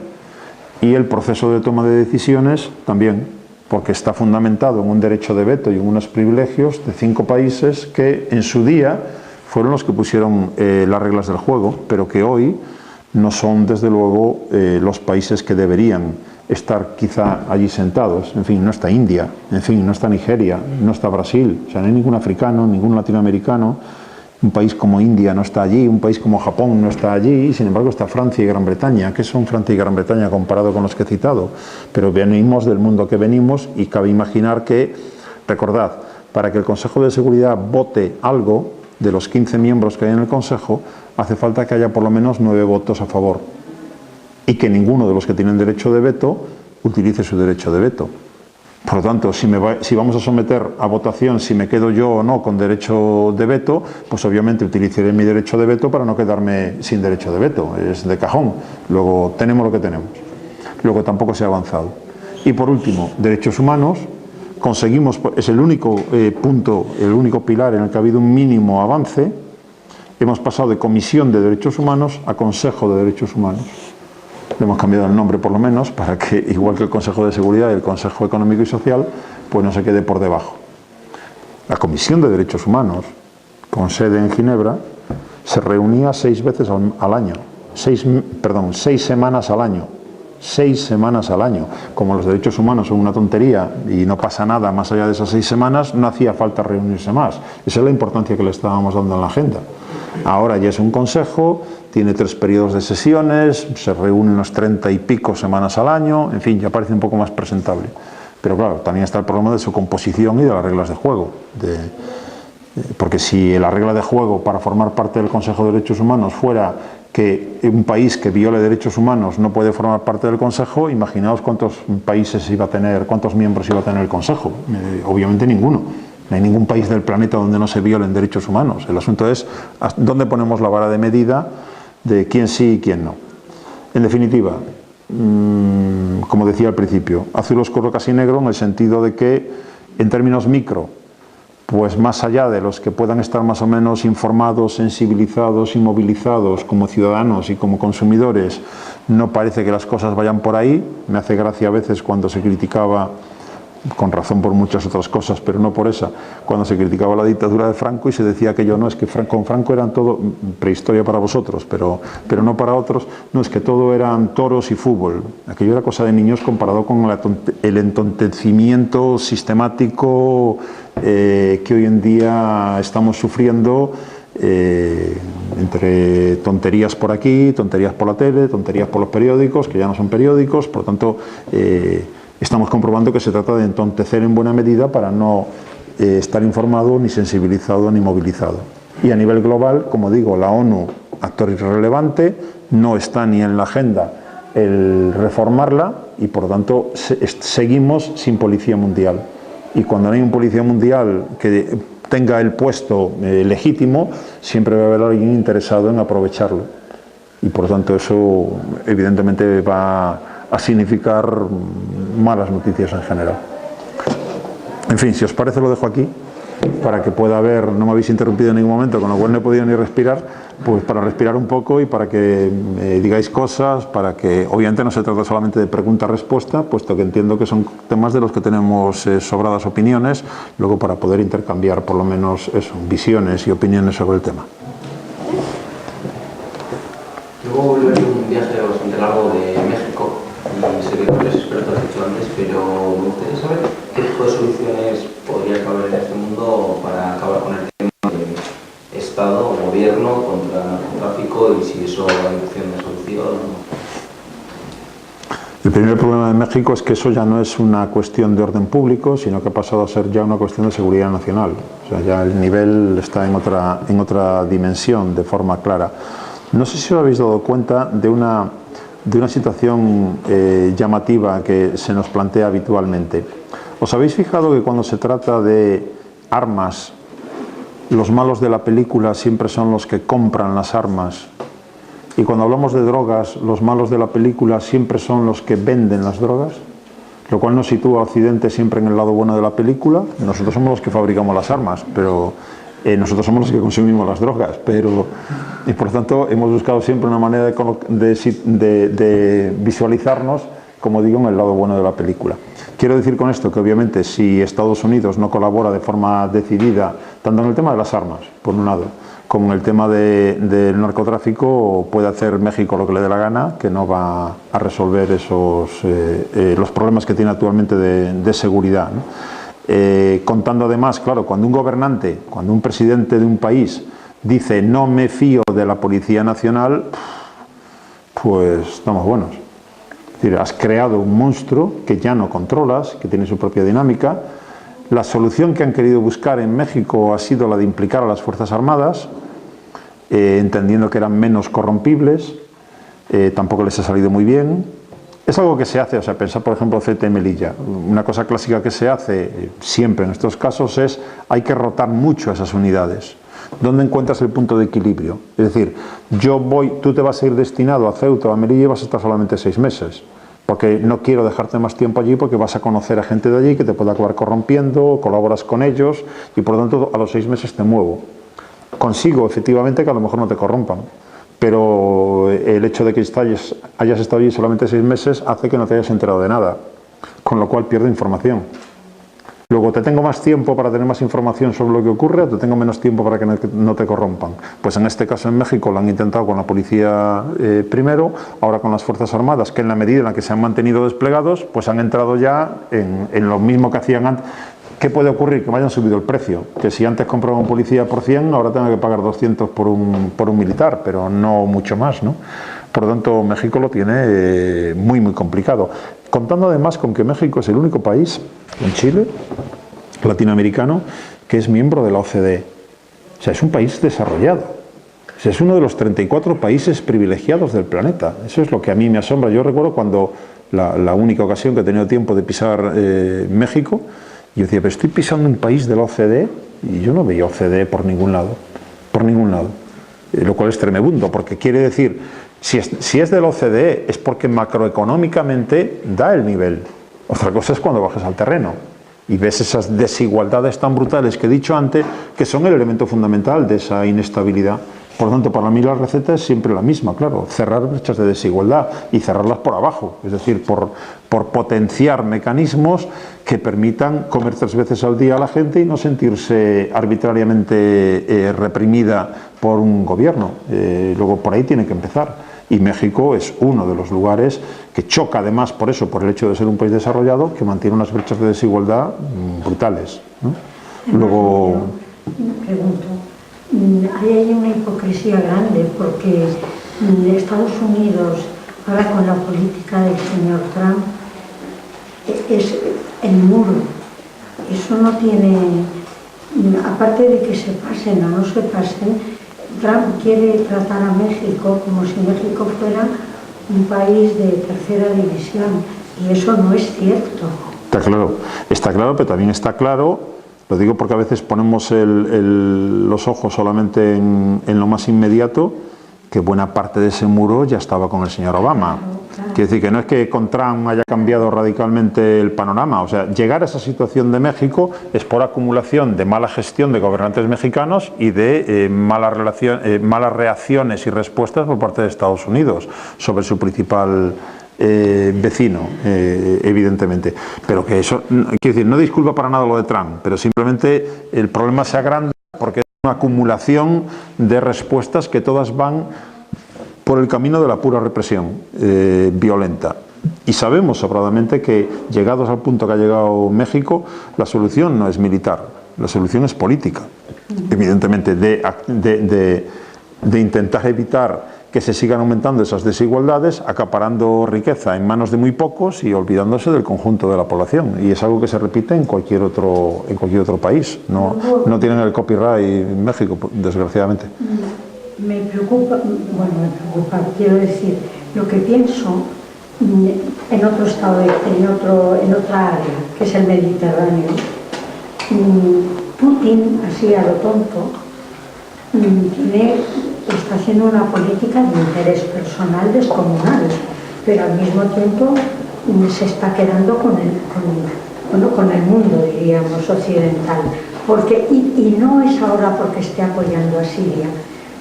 y el proceso de toma de decisiones también, porque está fundamentado en un derecho de veto y en unos privilegios de 5 países que en su día fueron los que pusieron las reglas del juego, pero que hoy no son, desde luego, los países que deberían estar quizá allí sentados. En fin, no está India, en fin, no está Nigeria, no está Brasil, o sea, no hay ningún africano, ningún latinoamericano. Un país como India no está allí, un país como Japón no está allí, y sin embargo está Francia y Gran Bretaña. ¿Qué son Francia y Gran Bretaña comparado con los que he citado? Pero venimos del mundo que venimos y cabe imaginar que, recordad, para que el Consejo de Seguridad vote algo, de los 15 miembros que hay en el Consejo, hace falta que haya por lo menos 9 votos a favor y que ninguno de los que tienen derecho de veto utilice su derecho de veto. Por lo tanto, si vamos a someter a votación si me quedo yo o no con derecho de veto, pues obviamente utilizaré mi derecho de veto para no quedarme sin derecho de veto. Es de cajón. Luego tenemos lo que tenemos. Luego tampoco se ha avanzado. Y por último, derechos humanos. Conseguimos, es el único punto, el único pilar en el que ha habido un mínimo avance. Hemos pasado de Comisión de Derechos Humanos a Consejo de Derechos Humanos. Le hemos cambiado el nombre por lo menos para que, igual que el Consejo de Seguridad y el Consejo Económico y Social, pues no se quede por debajo. La Comisión de Derechos Humanos, con sede en Ginebra, se reunía 6 veces al año, 6 semanas al año. 6 semanas al año. Como los derechos humanos son una tontería y no pasa nada más allá de esas 6 semanas, no hacía falta reunirse más. Esa es la importancia que le estábamos dando en la agenda. Ahora ya es un consejo, tiene 3 periodos de sesiones, se reúne unos 30 y pico semanas al año, en fin, ya parece un poco más presentable. Pero claro, también está el problema de su composición y de las reglas de juego. Porque si la regla de juego para formar parte del Consejo de Derechos Humanos fuera que un país que viole derechos humanos no puede formar parte del Consejo, imaginaos cuántos países iba a tener, cuántos miembros iba a tener el Consejo. Obviamente ninguno. No hay ningún país del planeta donde no se violen derechos humanos. El asunto es dónde ponemos la vara de medida de quién sí y quién no. En definitiva, como decía al principio, azul oscuro casi negro en el sentido de que, en términos micro, pues más allá de los que puedan estar más o menos informados, sensibilizados y movilizados como ciudadanos y como consumidores, no parece que las cosas vayan por ahí. Me hace gracia a veces cuando se criticaba, con razón por muchas otras cosas, pero no por esa, cuando se criticaba la dictadura de Franco y se decía que no, es que con Franco eran todo, prehistoria para vosotros, pero no para otros, no, es que todo eran toros y fútbol. Aquello era cosa de niños comparado con el entontecimiento sistemático que hoy en día estamos sufriendo, entre tonterías por aquí, tonterías por la tele, tonterías por los periódicos, que ya no son periódicos. Por lo tanto, estamos comprobando que se trata de entontecer en buena medida para no estar informado, ni sensibilizado, ni movilizado. Y a nivel global, como digo, la ONU, actor irrelevante, no está ni en la agenda el reformarla y por lo tanto seguimos sin policía mundial. Y cuando no hay un policía mundial que tenga el puesto legítimo, siempre va a haber alguien interesado en aprovecharlo. Y por lo tanto eso evidentemente va a significar malas noticias en general. En fin, si os parece lo dejo aquí, para que pueda haber, no me habéis interrumpido en ningún momento, con lo cual no he podido ni respirar, pues para respirar un poco y para que digáis cosas, para que obviamente no se trata solamente de pregunta-respuesta, puesto que entiendo que son temas de los que tenemos sobradas opiniones, luego para poder intercambiar por lo menos eso, visiones y opiniones sobre el tema. Luego volveré un viaje bastante largo de México y sé que tú eres experto, has dicho antes, pero me gustaría saber qué tipo de soluciones podría caber en este mundo para acabar con el tema de Estado o gobierno contra el narcotráfico y si eso hay opción de solución o no. El primer problema de México es que eso ya no es una cuestión de orden público, sino que ha pasado a ser ya una cuestión de seguridad nacional. O sea, ya el nivel está en otra dimensión de forma clara. No sé si os habéis dado cuenta de una situación llamativa que se nos plantea habitualmente. ¿Os habéis fijado que cuando se trata de armas, los malos de la película siempre son los que compran las armas? Y cuando hablamos de drogas, los malos de la película siempre son los que venden las drogas, lo cual nos sitúa a Occidente siempre en el lado bueno de la película. Nosotros somos los que fabricamos las armas, pero Nosotros somos los que consumimos las drogas, y por lo tanto hemos buscado siempre una manera de visualizarnos, como digo, en el lado bueno de la película. Quiero decir con esto que obviamente si Estados Unidos no colabora de forma decidida, tanto en el tema de las armas, por un lado, como en el tema del narcotráfico, puede hacer México lo que le dé la gana, que no va a resolver los problemas que tiene actualmente de seguridad, ¿no? Contando además, claro, cuando un gobernante, cuando un presidente de un país dice no me fío de la Policía Nacional, pues estamos buenos. Es decir, has creado un monstruo que ya no controlas, que tiene su propia dinámica. La solución que han querido buscar en México ha sido la de implicar a las Fuerzas Armadas, entendiendo que eran menos corrompibles, tampoco les ha salido muy bien. Es algo que se hace, o sea, pensar por ejemplo CT Melilla, una cosa clásica que se hace siempre en estos casos es hay que rotar mucho esas unidades. ¿Dónde encuentras el punto de equilibrio? Es decir, tú te vas a ir destinado a Ceuta o a Melilla y vas a estar solamente 6 meses, porque no quiero dejarte más tiempo allí porque vas a conocer a gente de allí que te puede acabar corrompiendo, colaboras con ellos y por lo tanto a los 6 meses te muevo. Consigo efectivamente que a lo mejor no te corrompan, pero el hecho de que hayas estado allí solamente 6 meses hace que no te hayas enterado de nada, con lo cual pierdo información. Luego, ¿te tengo más tiempo para tener más información sobre lo que ocurre o te tengo menos tiempo para que no te corrompan? Pues en este caso en México lo han intentado con la policía primero, ahora con las Fuerzas Armadas, que en la medida en la que se han mantenido desplegados, pues han entrado ya en lo mismo que hacían antes. ¿Qué puede ocurrir? Que me hayan subido el precio, que si antes compraba un policía por 100, ahora tengo que pagar 200 por un militar, pero no mucho más, ¿no? Por lo tanto, México lo tiene muy, muy complicado. Contando además con que México es el único país, en Chile, latinoamericano, que es miembro de la OCDE. O sea, es un país desarrollado. O sea, es uno de los 34 países privilegiados del planeta. Eso es lo que a mí me asombra. Yo recuerdo cuando la única ocasión que he tenido tiempo de pisar México, yo decía, pero estoy pisando un país de la OCDE y yo no veía OCDE por ningún lado, lo cual es tremebundo, porque quiere decir, si es de la OCDE es porque macroeconómicamente da el nivel. Otra cosa es cuando bajas al terreno y ves esas desigualdades tan brutales que he dicho antes, que son el elemento fundamental de esa inestabilidad. Por lo tanto, para mí la receta es siempre la misma, claro, cerrar brechas de desigualdad y cerrarlas por abajo, es decir, por potenciar mecanismos que permitan comer 3 veces al día a la gente y no sentirse arbitrariamente reprimida por un gobierno. Luego por ahí tiene que empezar. Y México es uno de los lugares que choca además por eso, por el hecho de ser un país desarrollado, que mantiene unas brechas de desigualdad brutales, ¿no? Luego... Pregunto, hay una hipocresía grande porque Estados Unidos, ahora con la política del señor Trump, es el muro. Eso no tiene, aparte de que se pasen o no se pasen, Trump quiere tratar a México como si México fuera un país de tercera división y eso no es cierto. Está claro, pero también está claro, lo digo porque a veces ponemos los ojos solamente en lo más inmediato, que buena parte de ese muro ya estaba con el señor Obama. Claro. Quiere decir que no es que con Trump haya cambiado radicalmente el panorama, o sea, llegar a esa situación de México es por acumulación de mala gestión de gobernantes mexicanos y de malas reacciones y respuestas por parte de Estados Unidos sobre su principal vecino, evidentemente. Pero que eso, quiero decir, no disculpa para nada lo de Trump, pero simplemente el problema se agranda porque es una acumulación de respuestas que todas van por el camino de la pura represión violenta. Y sabemos sobradamente que, llegados al punto que ha llegado México, la solución no es militar, la solución es política. Evidentemente, de intentar evitar que se sigan aumentando esas desigualdades, acaparando riqueza en manos de muy pocos y olvidándose del conjunto de la población. Y es algo que se repite en cualquier otro país. No tienen el copyright en México, desgraciadamente. Me preocupa, quiero decir, lo que pienso en otro estado, en otra área, que es el Mediterráneo. Putin, así a lo tonto, está haciendo una política de interés personal descomunal, pero al mismo tiempo se está quedando con el mundo, diríamos, occidental, porque, y no es ahora porque esté apoyando a Siria.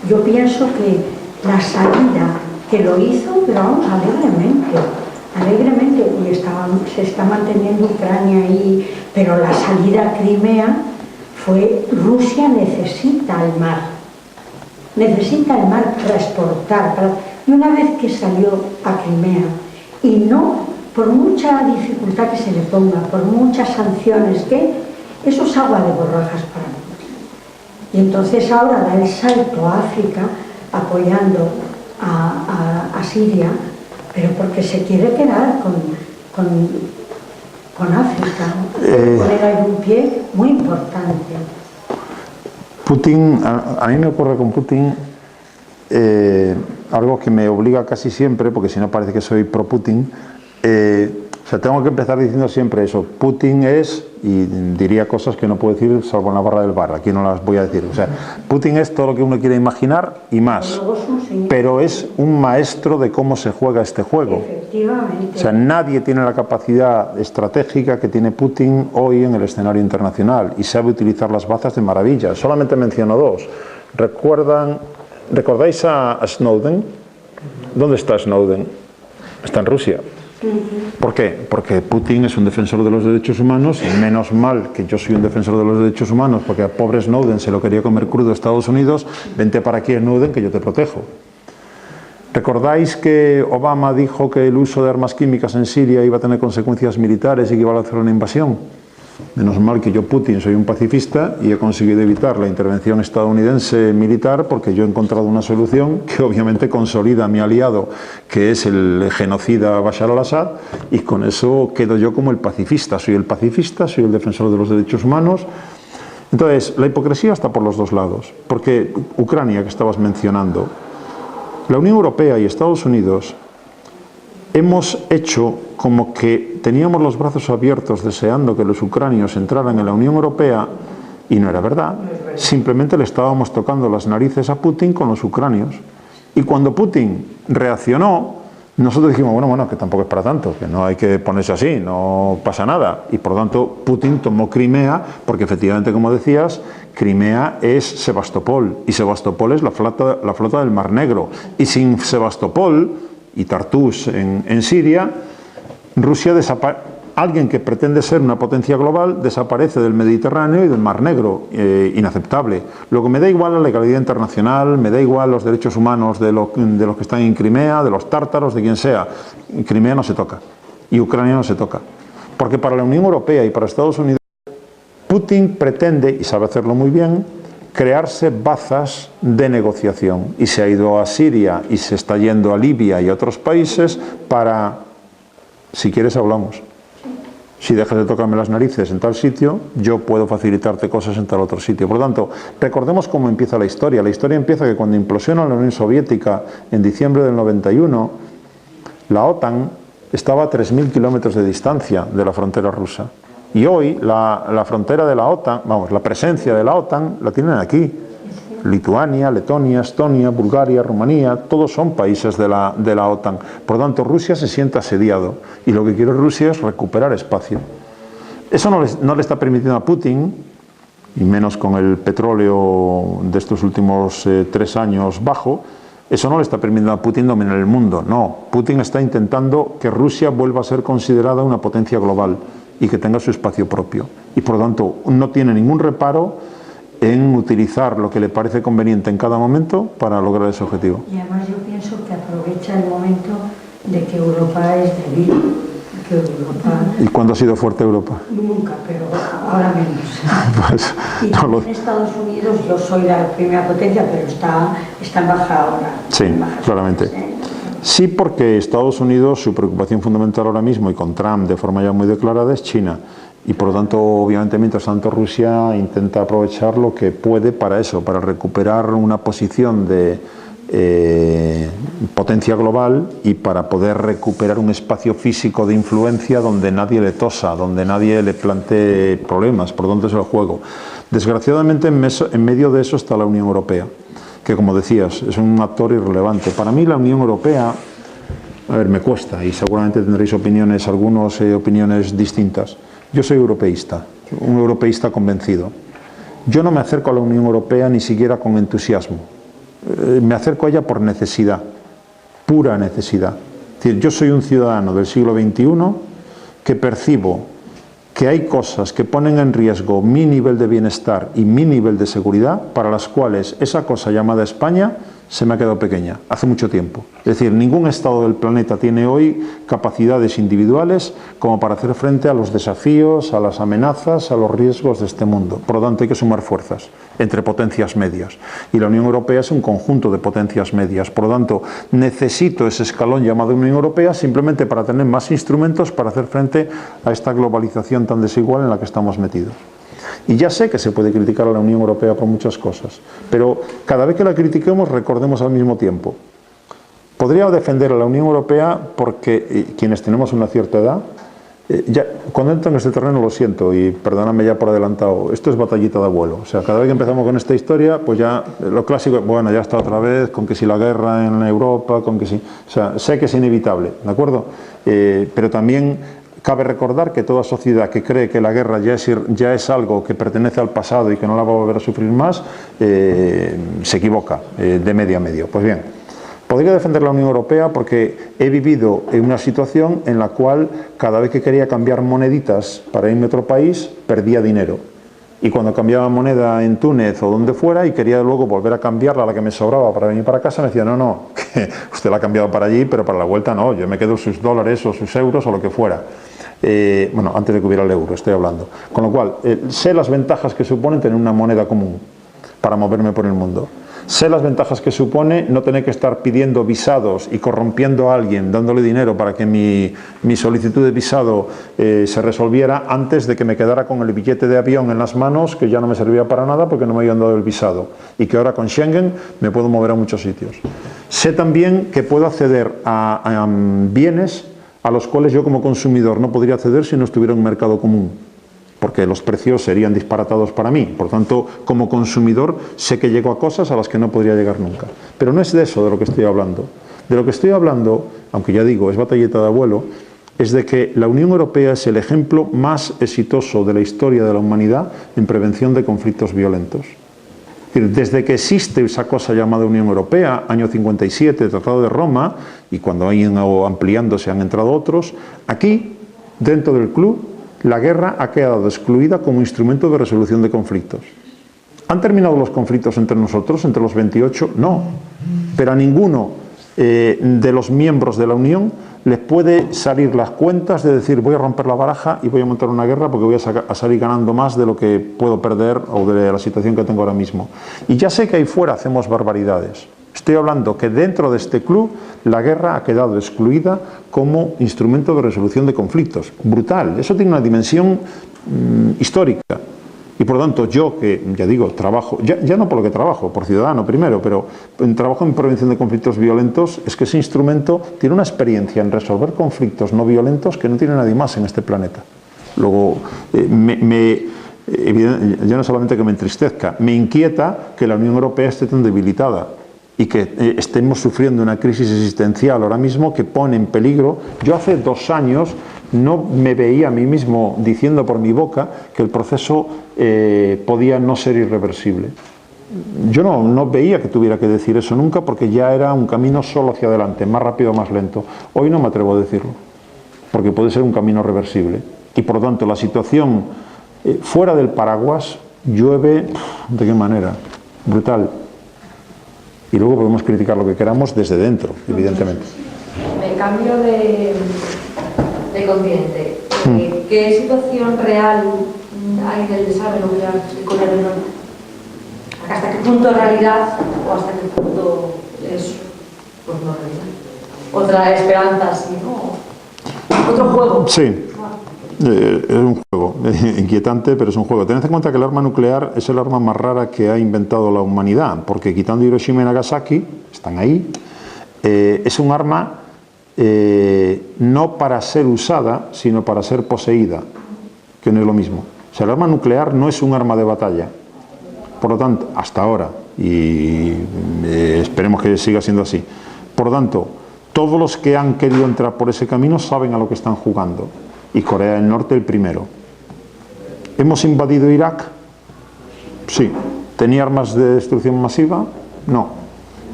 Yo pienso que la salida que lo hizo, pero vamos, alegremente, y se está manteniendo Ucrania ahí, pero la salida a Crimea fue, Rusia necesita el mar para exportar, y una vez que salió a Crimea, y no, por mucha dificultad que se le ponga, por muchas sanciones, eso es agua de borrajas para nosotros. Y entonces ahora da el salto a África, apoyando a Siria, pero porque se quiere quedar con África, poner ahí un pie muy importante. Putin, a mí me ocurre con Putin algo que me obliga casi siempre, porque si no parece que soy pro Putin, o sea, tengo que empezar diciendo siempre eso: Putin es, y diría cosas que no puedo decir salvo en la barra del bar, aquí no las voy a decir, o sea, Putin es todo lo que uno quiere imaginar y más, pero es un maestro de cómo se juega este juego. Efectivamente. O sea, nadie tiene la capacidad estratégica que tiene Putin hoy en el escenario internacional, y sabe utilizar las bazas de maravilla. Solamente menciono dos. ¿Recordáis a Snowden? ¿Dónde está Snowden? Está en Rusia. ¿Por qué? Porque Putin es un defensor de los derechos humanos, y menos mal que yo soy un defensor de los derechos humanos, porque a pobre Snowden se lo quería comer crudo a Estados Unidos. Vente para aquí, Snowden, que yo te protejo. ¿Recordáis que Obama dijo que el uso de armas químicas en Siria iba a tener consecuencias militares y que iba a hacer una invasión? Menos mal que yo, Putin, soy un pacifista y he conseguido evitar la intervención estadounidense militar, porque yo he encontrado una solución que obviamente consolida a mi aliado, que es el genocida Bashar al-Assad, y con eso quedo yo como el pacifista. Soy el pacifista, soy el defensor de los derechos humanos. Entonces, la hipocresía está por los dos lados, porque Ucrania, que estabas mencionando, la Unión Europea y Estados Unidos hemos hecho como que teníamos los brazos abiertos deseando que los ucranios entraran en la Unión Europea, y no era verdad. Simplemente le estábamos tocando las narices a Putin con los ucranios. Y cuando Putin reaccionó, nosotros dijimos, bueno, que tampoco es para tanto, que no hay que ponerse así, no pasa nada. Y por lo tanto Putin tomó Crimea, porque efectivamente, como decías, Crimea es Sebastopol, y Sebastopol es la flota del Mar Negro. Y sin Sebastopol y Tartus en Siria, Rusia alguien que pretende ser una potencia global desaparece del Mediterráneo y del Mar Negro. Inaceptable. Lo que me da igual la legalidad internacional, me da igual los derechos humanos de los que están en Crimea, de los tártaros, de quien sea. Crimea no se toca, y Ucrania no se toca, porque para la Unión Europea y para Estados Unidos, Putin pretende, y sabe hacerlo muy bien, crearse bazas de negociación, y se ha ido a Siria y se está yendo a Libia y a otros países para, si quieres hablamos, si dejas de tocarme las narices en tal sitio, yo puedo facilitarte cosas en tal otro sitio. Por lo tanto, recordemos cómo empieza la historia. La historia empieza que cuando implosiona la Unión Soviética en diciembre del 91, la OTAN estaba a 3.000 kilómetros de distancia de la frontera rusa. Y hoy la frontera de la OTAN, vamos, la presencia de la OTAN la tienen aquí. Lituania, Letonia, Estonia, Bulgaria, Rumanía, todos son países de la OTAN. Por lo tanto, Rusia se siente asediado, y lo que quiere Rusia es recuperar espacio. Eso no le está permitiendo a Putin, y menos con el petróleo de estos últimos 3 años bajo. Eso no le está permitiendo a Putin dominar el mundo. No, Putin está intentando que Rusia vuelva a ser considerada una potencia global y que tenga su espacio propio. Y por lo tanto, no tiene ningún reparo en utilizar lo que le parece conveniente en cada momento para lograr ese objetivo. Y además yo pienso que aprovecha el momento de que Europa es débil. ¿Y cuándo ha sido fuerte Europa? Nunca, pero ahora menos. Pues, y en Estados Unidos, yo soy la primera potencia, pero está en baja ahora. Sí, claramente. Sí, porque Estados Unidos, su preocupación fundamental ahora mismo, y con Trump de forma ya muy declarada, es China. Y por lo tanto, obviamente, mientras tanto, Rusia intenta aprovechar lo que puede para eso, para recuperar una posición de potencia global, y para poder recuperar un espacio físico de influencia donde nadie le tosa, donde nadie le plantee problemas. Por lo tanto, es el juego. Desgraciadamente, en medio de eso está la Unión Europea, que, como decías, es un actor irrelevante. Para mí, la Unión Europea, a ver, me cuesta, y seguramente tendréis opiniones distintas. Yo soy europeísta, un europeísta convencido. Yo no me acerco a la Unión Europea ni siquiera con entusiasmo. Me acerco a ella por necesidad, pura necesidad. Es decir, yo soy un ciudadano del siglo XXI que percibo que hay cosas que ponen en riesgo mi nivel de bienestar y mi nivel de seguridad, para las cuales esa cosa llamada España se me ha quedado pequeña, hace mucho tiempo. Es decir, ningún Estado del planeta tiene hoy capacidades individuales como para hacer frente a los desafíos, a las amenazas, a los riesgos de este mundo. Por lo tanto, hay que sumar fuerzas entre potencias medias. Y la Unión Europea es un conjunto de potencias medias. Por lo tanto, necesito ese escalón llamado Unión Europea simplemente para tener más instrumentos para hacer frente a esta globalización tan desigual en la que estamos metidos. Y ya sé que se puede criticar a la Unión Europea por muchas cosas, pero cada vez que la critiquemos recordemos al mismo tiempo. Podría defender a la Unión Europea porque quienes tenemos una cierta edad, ya, cuando entro en este terreno lo siento y perdóname ya por adelantado, esto es batallita de abuelo. O sea, cada vez que empezamos con esta historia, pues ya lo clásico, bueno, ya está otra vez, con que si la guerra en Europa, con que si... O sea, sé que es inevitable, ¿de acuerdo? Pero también cabe recordar que toda sociedad que cree que la guerra ya es algo que pertenece al pasado y que no la va a volver a sufrir más, se equivoca de medio a medio. Pues bien, podría defender la Unión Europea porque he vivido en una situación en la cual cada vez que quería cambiar moneditas para irme a otro país, perdía dinero. Y cuando cambiaba moneda en Túnez o donde fuera y quería luego volver a cambiarla a la que me sobraba para venir para casa, me decía, no, que usted la ha cambiado para allí, pero para la vuelta no, yo me quedo sus dólares o sus euros o lo que fuera. Bueno, antes de que hubiera el euro, estoy hablando. Con lo cual, sé las ventajas que supone tener una moneda común para moverme por el mundo. Sé las ventajas que supone no tener que estar pidiendo visados y corrompiendo a alguien, dándole dinero para que mi solicitud de visado se resolviera antes de que me quedara con el billete de avión en las manos, que ya no me servía para nada porque no me habían dado el visado. Y que ahora con Schengen me puedo mover a muchos sitios. Sé también que puedo acceder a bienes a los cuales yo como consumidor no podría acceder si no estuviera en un mercado común, porque los precios serían disparatados para mí. Por tanto, como consumidor sé que llego a cosas a las que no podría llegar nunca. Pero no es de eso de lo que estoy hablando. De lo que estoy hablando, aunque ya digo, es batalleta de abuelo, es de que la Unión Europea es el ejemplo más exitoso de la historia de la humanidad en prevención de conflictos violentos. Desde que existe esa cosa llamada Unión Europea, año 57, Tratado de Roma, y cuando han ido ampliándose han entrado otros, aquí, dentro del club, la guerra ha quedado excluida como instrumento de resolución de conflictos. ¿Han terminado los conflictos entre nosotros, entre los 28? No, pero a ninguno de los miembros de la Unión les puede salir las cuentas de decir voy a romper la baraja y voy a montar una guerra porque voy a salir ganando más de lo que puedo perder o de la situación que tengo ahora mismo. Y ya sé que ahí fuera hacemos barbaridades. Estoy hablando que dentro de este club la guerra ha quedado excluida como instrumento de resolución de conflictos. Brutal, eso tiene una dimensión histórica. Y por lo tanto yo que, ya digo, trabajo, ya no por lo que trabajo, por ciudadano primero, pero trabajo en prevención de conflictos violentos, es que ese instrumento tiene una experiencia en resolver conflictos no violentos que no tiene nadie más en este planeta. Luego, ya no solamente que me entristezca, me inquieta que la Unión Europea esté tan debilitada y que estemos sufriendo una crisis existencial ahora mismo que pone en peligro. Yo hace 2 años no me veía a mí mismo diciendo por mi boca que el proceso podía no ser irreversible. Yo no veía que tuviera que decir eso nunca porque ya era un camino solo hacia adelante, más rápido o más lento. Hoy no me atrevo a decirlo, porque puede ser un camino reversible. Y por lo tanto la situación fuera del paraguas llueve, ¿de qué manera? Brutal. Y luego podemos criticar lo que queramos desde dentro, evidentemente. Me cambio de continente. ¿Qué situación real hay del desarme nuclear de Corea del Norte? ¿Hasta qué punto es realidad o hasta qué punto es pues no realidad? Otra esperanza, sí, ¿no? Otro juego. Sí. Es un juego inquietante, pero es un juego. Tened en cuenta que el arma nuclear es el arma más rara que ha inventado la humanidad, porque quitando Hiroshima y Nagasaki, están ahí, es un arma no para ser usada, sino para ser poseída, que no es lo mismo. O sea, el arma nuclear no es un arma de batalla. Por lo tanto, hasta ahora, y esperemos que siga siendo así. Por lo tanto, todos los que han querido entrar por ese camino saben a lo que están jugando. Y Corea del Norte el primero. ¿Hemos invadido Irak? Sí. ¿Tenía armas de destrucción masiva? No.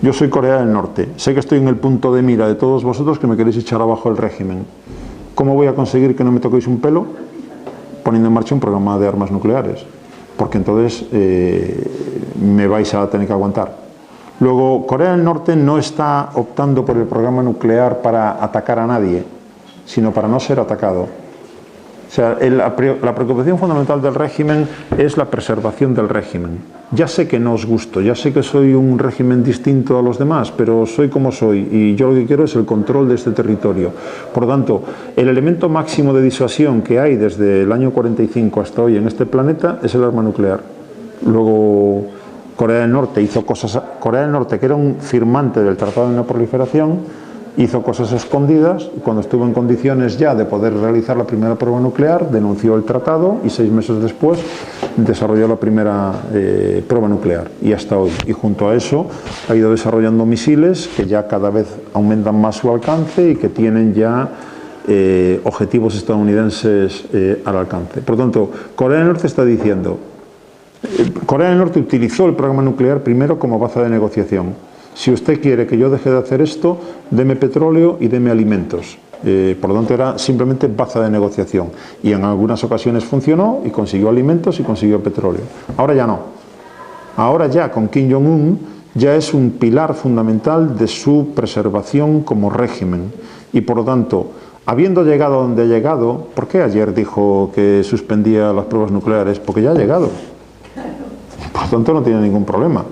Yo soy Corea del Norte. Sé que estoy en el punto de mira de todos vosotros que me queréis echar abajo el régimen. ¿Cómo voy a conseguir que no me toquéis un pelo? Poniendo en marcha un programa de armas nucleares. Porque entonces me vais a tener que aguantar. Luego, Corea del Norte no está optando por el programa nuclear para atacar a nadie, sino para no ser atacado. O sea, la preocupación fundamental del régimen es la preservación del régimen. Ya sé que no os gusto, ya sé que soy un régimen distinto a los demás, pero soy como soy y yo lo que quiero es el control de este territorio. Por lo tanto, el elemento máximo de disuasión que hay desde el año 45 hasta hoy en este planeta es el arma nuclear. Luego, Corea del Norte hizo cosas. Corea del Norte, que era un firmante del Tratado de No Proliferación, hizo cosas escondidas y cuando estuvo en condiciones ya de poder realizar la primera prueba nuclear, denunció el tratado y 6 meses después desarrolló la primera prueba nuclear y hasta hoy. Y junto a eso ha ido desarrollando misiles que ya cada vez aumentan más su alcance y que tienen ya objetivos estadounidenses al alcance. Por lo tanto, Corea del Norte está diciendo. Corea del Norte utilizó el programa nuclear primero como baza de negociación. Si usted quiere que yo deje de hacer esto, deme petróleo y deme alimentos. Por lo tanto, era simplemente baza de negociación. Y en algunas ocasiones funcionó y consiguió alimentos y consiguió petróleo. Ahora ya no. Ahora ya con Kim Jong-un ya es un pilar fundamental de su preservación como régimen. Y por lo tanto, habiendo llegado donde ha llegado, ¿por qué ayer dijo que suspendía las pruebas nucleares? Porque ya ha llegado. Por lo tanto, no tiene ningún problema.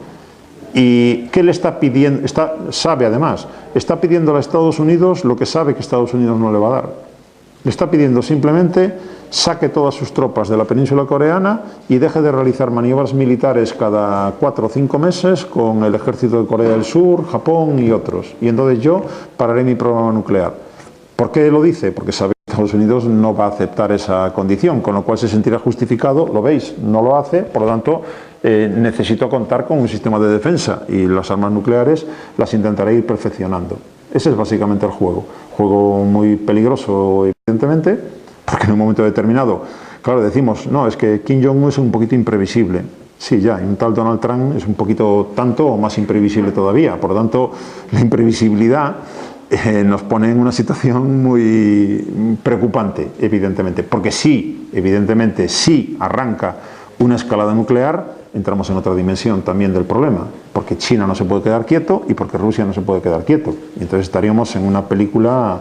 ¿Y qué le está pidiendo? Sabe además, está pidiendo a Estados Unidos lo que sabe que Estados Unidos no le va a dar. Le está pidiendo simplemente saque todas sus tropas de la península coreana y deje de realizar maniobras militares cada 4 o 5 meses con el ejército de Corea del Sur, Japón y otros. Y entonces yo pararé mi programa nuclear. ¿Por qué lo dice? Porque sabe que Estados Unidos no va a aceptar esa condición, con lo cual se sentirá justificado, lo veis, no lo hace, por lo tanto necesito contar con un sistema de defensa y las armas nucleares las intentaré ir perfeccionando. Ese es básicamente el juego. Juego muy peligroso, evidentemente, porque en un momento determinado, claro, decimos, no, es que Kim Jong-un es un poquito imprevisible. Sí, ya, y un tal Donald Trump es un poquito tanto o más imprevisible todavía. Por lo tanto, la imprevisibilidad nos pone en una situación muy preocupante, evidentemente, porque sí, evidentemente, sí arranca una escalada nuclear, entramos en otra dimensión también del problema, porque China no se puede quedar quieto y porque Rusia no se puede quedar quieto. Y entonces estaríamos en una película,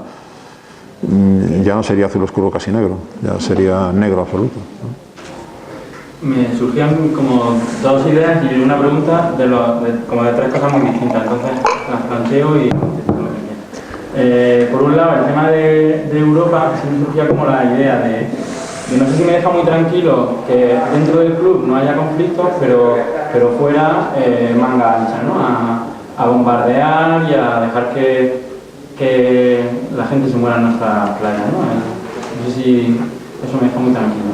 ya no sería azul oscuro casi negro, ya sería negro absoluto, ¿no? Me surgían como 2 ideas y una pregunta como de 3 cosas muy distintas, entonces las planteo y contesto lo que quiera. Por un lado, el tema de Europa, se me surgía como la idea de no sé si me deja muy tranquilo que dentro del club no haya conflictos, pero fuera manga ancha, ¿no? A bombardear y a dejar que la gente se muera en nuestra playa, ¿no? No sé si eso me deja muy tranquilo.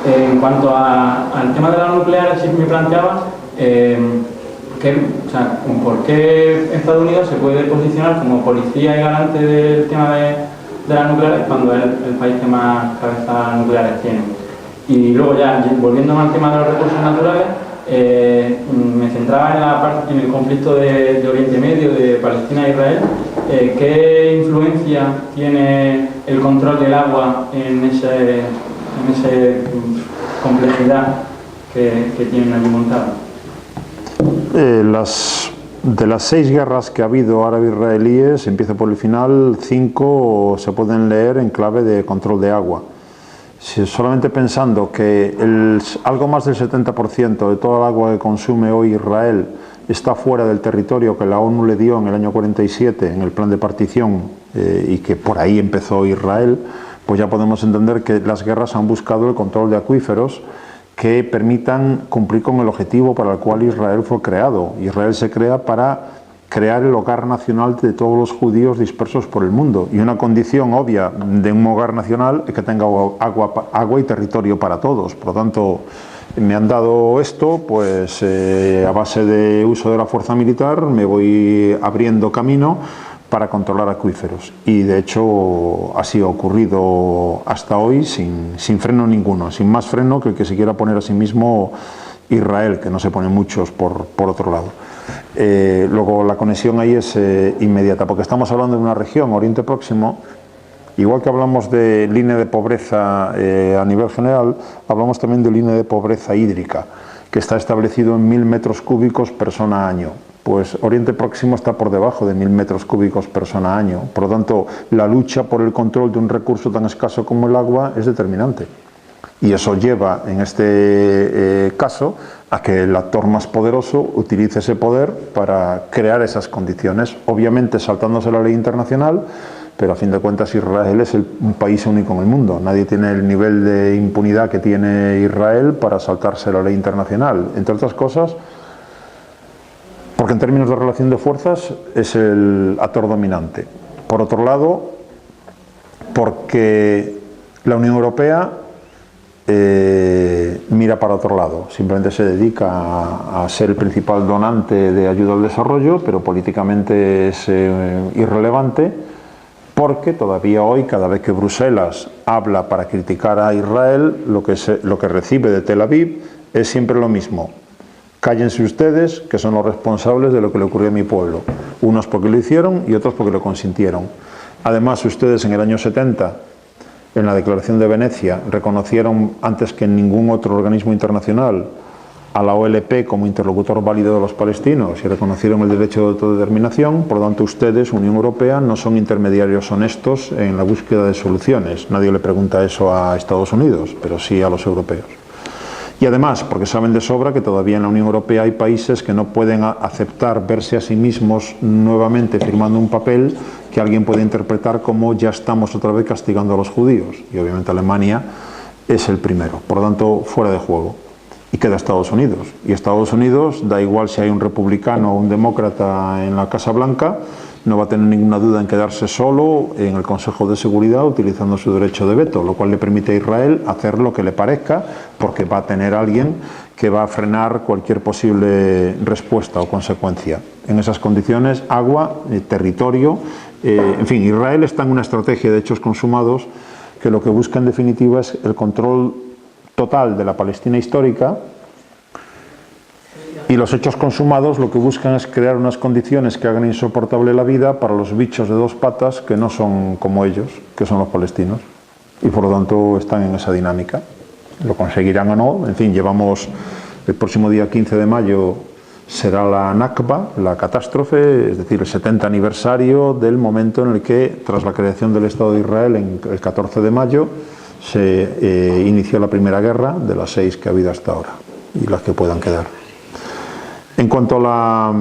En cuanto al tema de la nuclear, sí me planteaba por qué Estados Unidos se puede posicionar como policía y garante del tema de las nucleares cuando es el país que más cabezas nucleares tiene. Y luego ya, volviendo al tema de los recursos naturales, me centraba en el conflicto de Oriente Medio, de Palestina e Israel. ¿Qué influencia tiene el control del agua en esa complejidad que tienen allí montada? De las 6 guerras que ha habido árabe-israelíes, empiezo por el final, 5 se pueden leer en clave de control de agua. Solamente pensando que algo más del 70% de toda el agua que consume hoy Israel está fuera del territorio que la ONU le dio en el año 47 en el plan de partición y que por ahí empezó Israel, pues ya podemos entender que las guerras han buscado el control de acuíferos que permitan cumplir con el objetivo para el cual Israel fue creado. Israel se crea para crear el hogar nacional de todos los judíos dispersos por el mundo. Y una condición obvia de un hogar nacional es que tenga agua y territorio para todos. Por lo tanto, me han dado esto, pues a base de uso de la fuerza militar me voy abriendo camino para controlar acuíferos. Y de hecho así ha ocurrido hasta hoy sin freno ninguno, sin más freno que el que se quiera poner a sí mismo Israel, que no se ponen muchos por otro lado. Luego la conexión ahí es inmediata, porque estamos hablando de una región, Oriente Próximo. Igual que hablamos de línea de pobreza a nivel general, hablamos también de línea de pobreza hídrica, que está establecido en 1000 metros cúbicos persona año. Pues Oriente Próximo está por debajo de 1000 metros cúbicos persona año. Por lo tanto, la lucha por el control de un recurso tan escaso como el agua es determinante. Y eso lleva, en este caso, a que el actor más poderoso utilice ese poder para crear esas condiciones, obviamente saltándose la ley internacional, pero a fin de cuentas Israel es un país único en el mundo. Nadie tiene el nivel de impunidad que tiene Israel para saltarse la ley internacional, entre otras cosas, porque en términos de relación de fuerzas es el actor dominante. Por otro lado, porque la Unión Europea mira para otro lado, simplemente se dedica a ser el principal donante de ayuda al desarrollo, pero políticamente es irrelevante, porque todavía hoy, cada vez que Bruselas habla para criticar a Israel, lo que recibe de Tel Aviv es siempre lo mismo: cállense ustedes, que son los responsables de lo que le ocurrió a mi pueblo, unos porque lo hicieron y otros porque lo consintieron. Además, ustedes en el año 70, en la Declaración de Venecia, reconocieron antes que en ningún otro organismo internacional a la OLP como interlocutor válido de los palestinos y reconocieron el derecho de autodeterminación. Por lo tanto, ustedes, Unión Europea, no son intermediarios honestos en la búsqueda de soluciones. Nadie le pregunta eso a Estados Unidos, pero sí a los europeos. Y además, porque saben de sobra que todavía en la Unión Europea hay países que no pueden aceptar verse a sí mismos nuevamente firmando un papel que alguien puede interpretar como ya estamos otra vez castigando a los judíos. Y obviamente Alemania es el primero. Por lo tanto, fuera de juego. Y queda Estados Unidos. Y Estados Unidos, da igual si hay un republicano o un demócrata en la Casa Blanca, no va a tener ninguna duda en quedarse solo en el Consejo de Seguridad utilizando su derecho de veto, lo cual le permite a Israel hacer lo que le parezca, porque va a tener alguien que va a frenar cualquier posible respuesta o consecuencia. En esas condiciones, agua, territorio, en fin, Israel está en una estrategia de hechos consumados que lo que busca en definitiva es el control total de la Palestina histórica. Y los hechos consumados lo que buscan es crear unas condiciones que hagan insoportable la vida para los bichos de dos patas que no son como ellos, que son los palestinos. Y por lo tanto están en esa dinámica. Lo conseguirán o no. En fin, llevamos el próximo día 15 de mayo será la Nakba, la catástrofe, es decir, el 70 aniversario del momento en el que, tras la creación del Estado de Israel en el 14 de mayo, se inició la primera guerra de las 6 que ha habido hasta ahora y las que puedan quedar. En cuanto a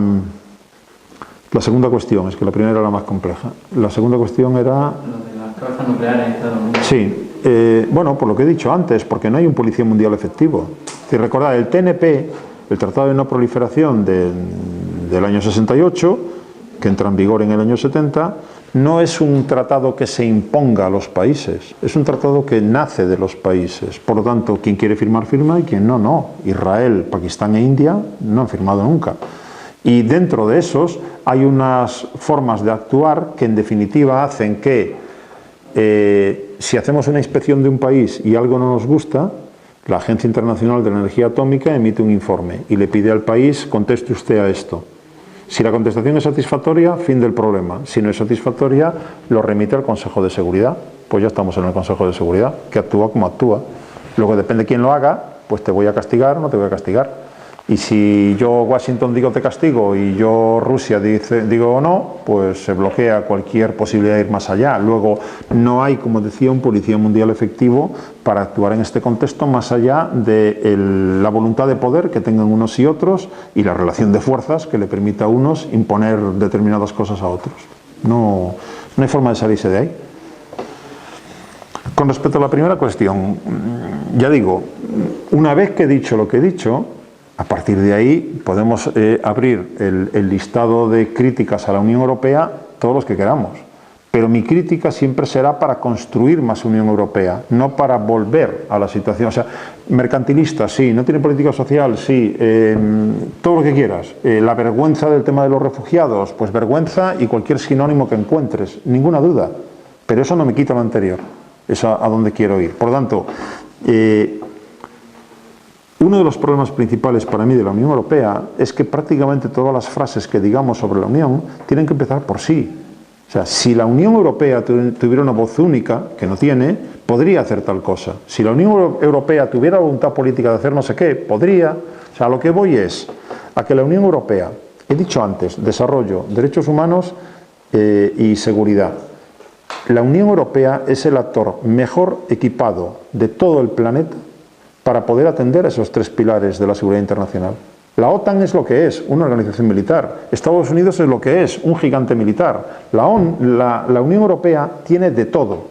la segunda cuestión, es que la primera era la más compleja. La segunda cuestión era... Lo de las cabezas nucleares en Estados Unidos. Sí, bueno, por lo que he dicho antes, porque no hay un policía mundial efectivo. Si recordad, el TNP, el Tratado de No Proliferación del año 68, que entra en vigor en el año 70, no es un tratado que se imponga a los países, es un tratado que nace de los países. Por lo tanto, quien quiere firmar, firma, y quien no, no. Israel, Pakistán e India no han firmado nunca. Y dentro de esos hay unas formas de actuar que en definitiva hacen que si hacemos una inspección de un país y algo no nos gusta, la Agencia Internacional de la Energía Atómica emite un informe y le pide al país: conteste usted a esto. Si la contestación es satisfactoria, fin del problema. Si no es satisfactoria, lo remite al Consejo de Seguridad. Pues ya estamos en el Consejo de Seguridad, que actúa como actúa. Luego depende de quién lo haga, pues te voy a castigar o no te voy a castigar. Y si yo, Washington, digo te castigo y yo, Rusia, digo no, pues se bloquea cualquier posibilidad de ir más allá. Luego, no hay, como decía, un policía mundial efectivo para actuar en este contexto más allá de la voluntad de poder que tengan unos y otros y la relación de fuerzas que le permita a unos imponer determinadas cosas a otros. No hay forma de salirse de ahí. Con respecto a la primera cuestión, ya digo, una vez que he dicho lo que he dicho, a partir de ahí podemos abrir el listado de críticas a la Unión Europea, todos los que queramos. Pero mi crítica siempre será para construir más Unión Europea, no para volver a la situación. O sea, mercantilista, sí, no tiene política social, sí, todo lo que quieras. La vergüenza del tema de los refugiados, pues vergüenza y cualquier sinónimo que encuentres, ninguna duda. Pero eso no me quita lo anterior, es a donde quiero ir. Por lo tanto, Uno de los problemas principales para mí de la Unión Europea es que prácticamente todas las frases que digamos sobre la Unión tienen que empezar por sí. O sea, si la Unión Europea tuviera una voz única, que no tiene, podría hacer tal cosa. Si la Unión Europea tuviera voluntad política de hacer no sé qué, podría. O sea, a lo que voy es a que la Unión Europea, he dicho antes, desarrollo, derechos humanos y seguridad. La Unión Europea es el actor mejor equipado de todo el planeta para poder atender a esos tres pilares de la seguridad internacional. La OTAN es lo que es, una organización militar. Estados Unidos es lo que es, un gigante militar. La Unión Europea tiene de todo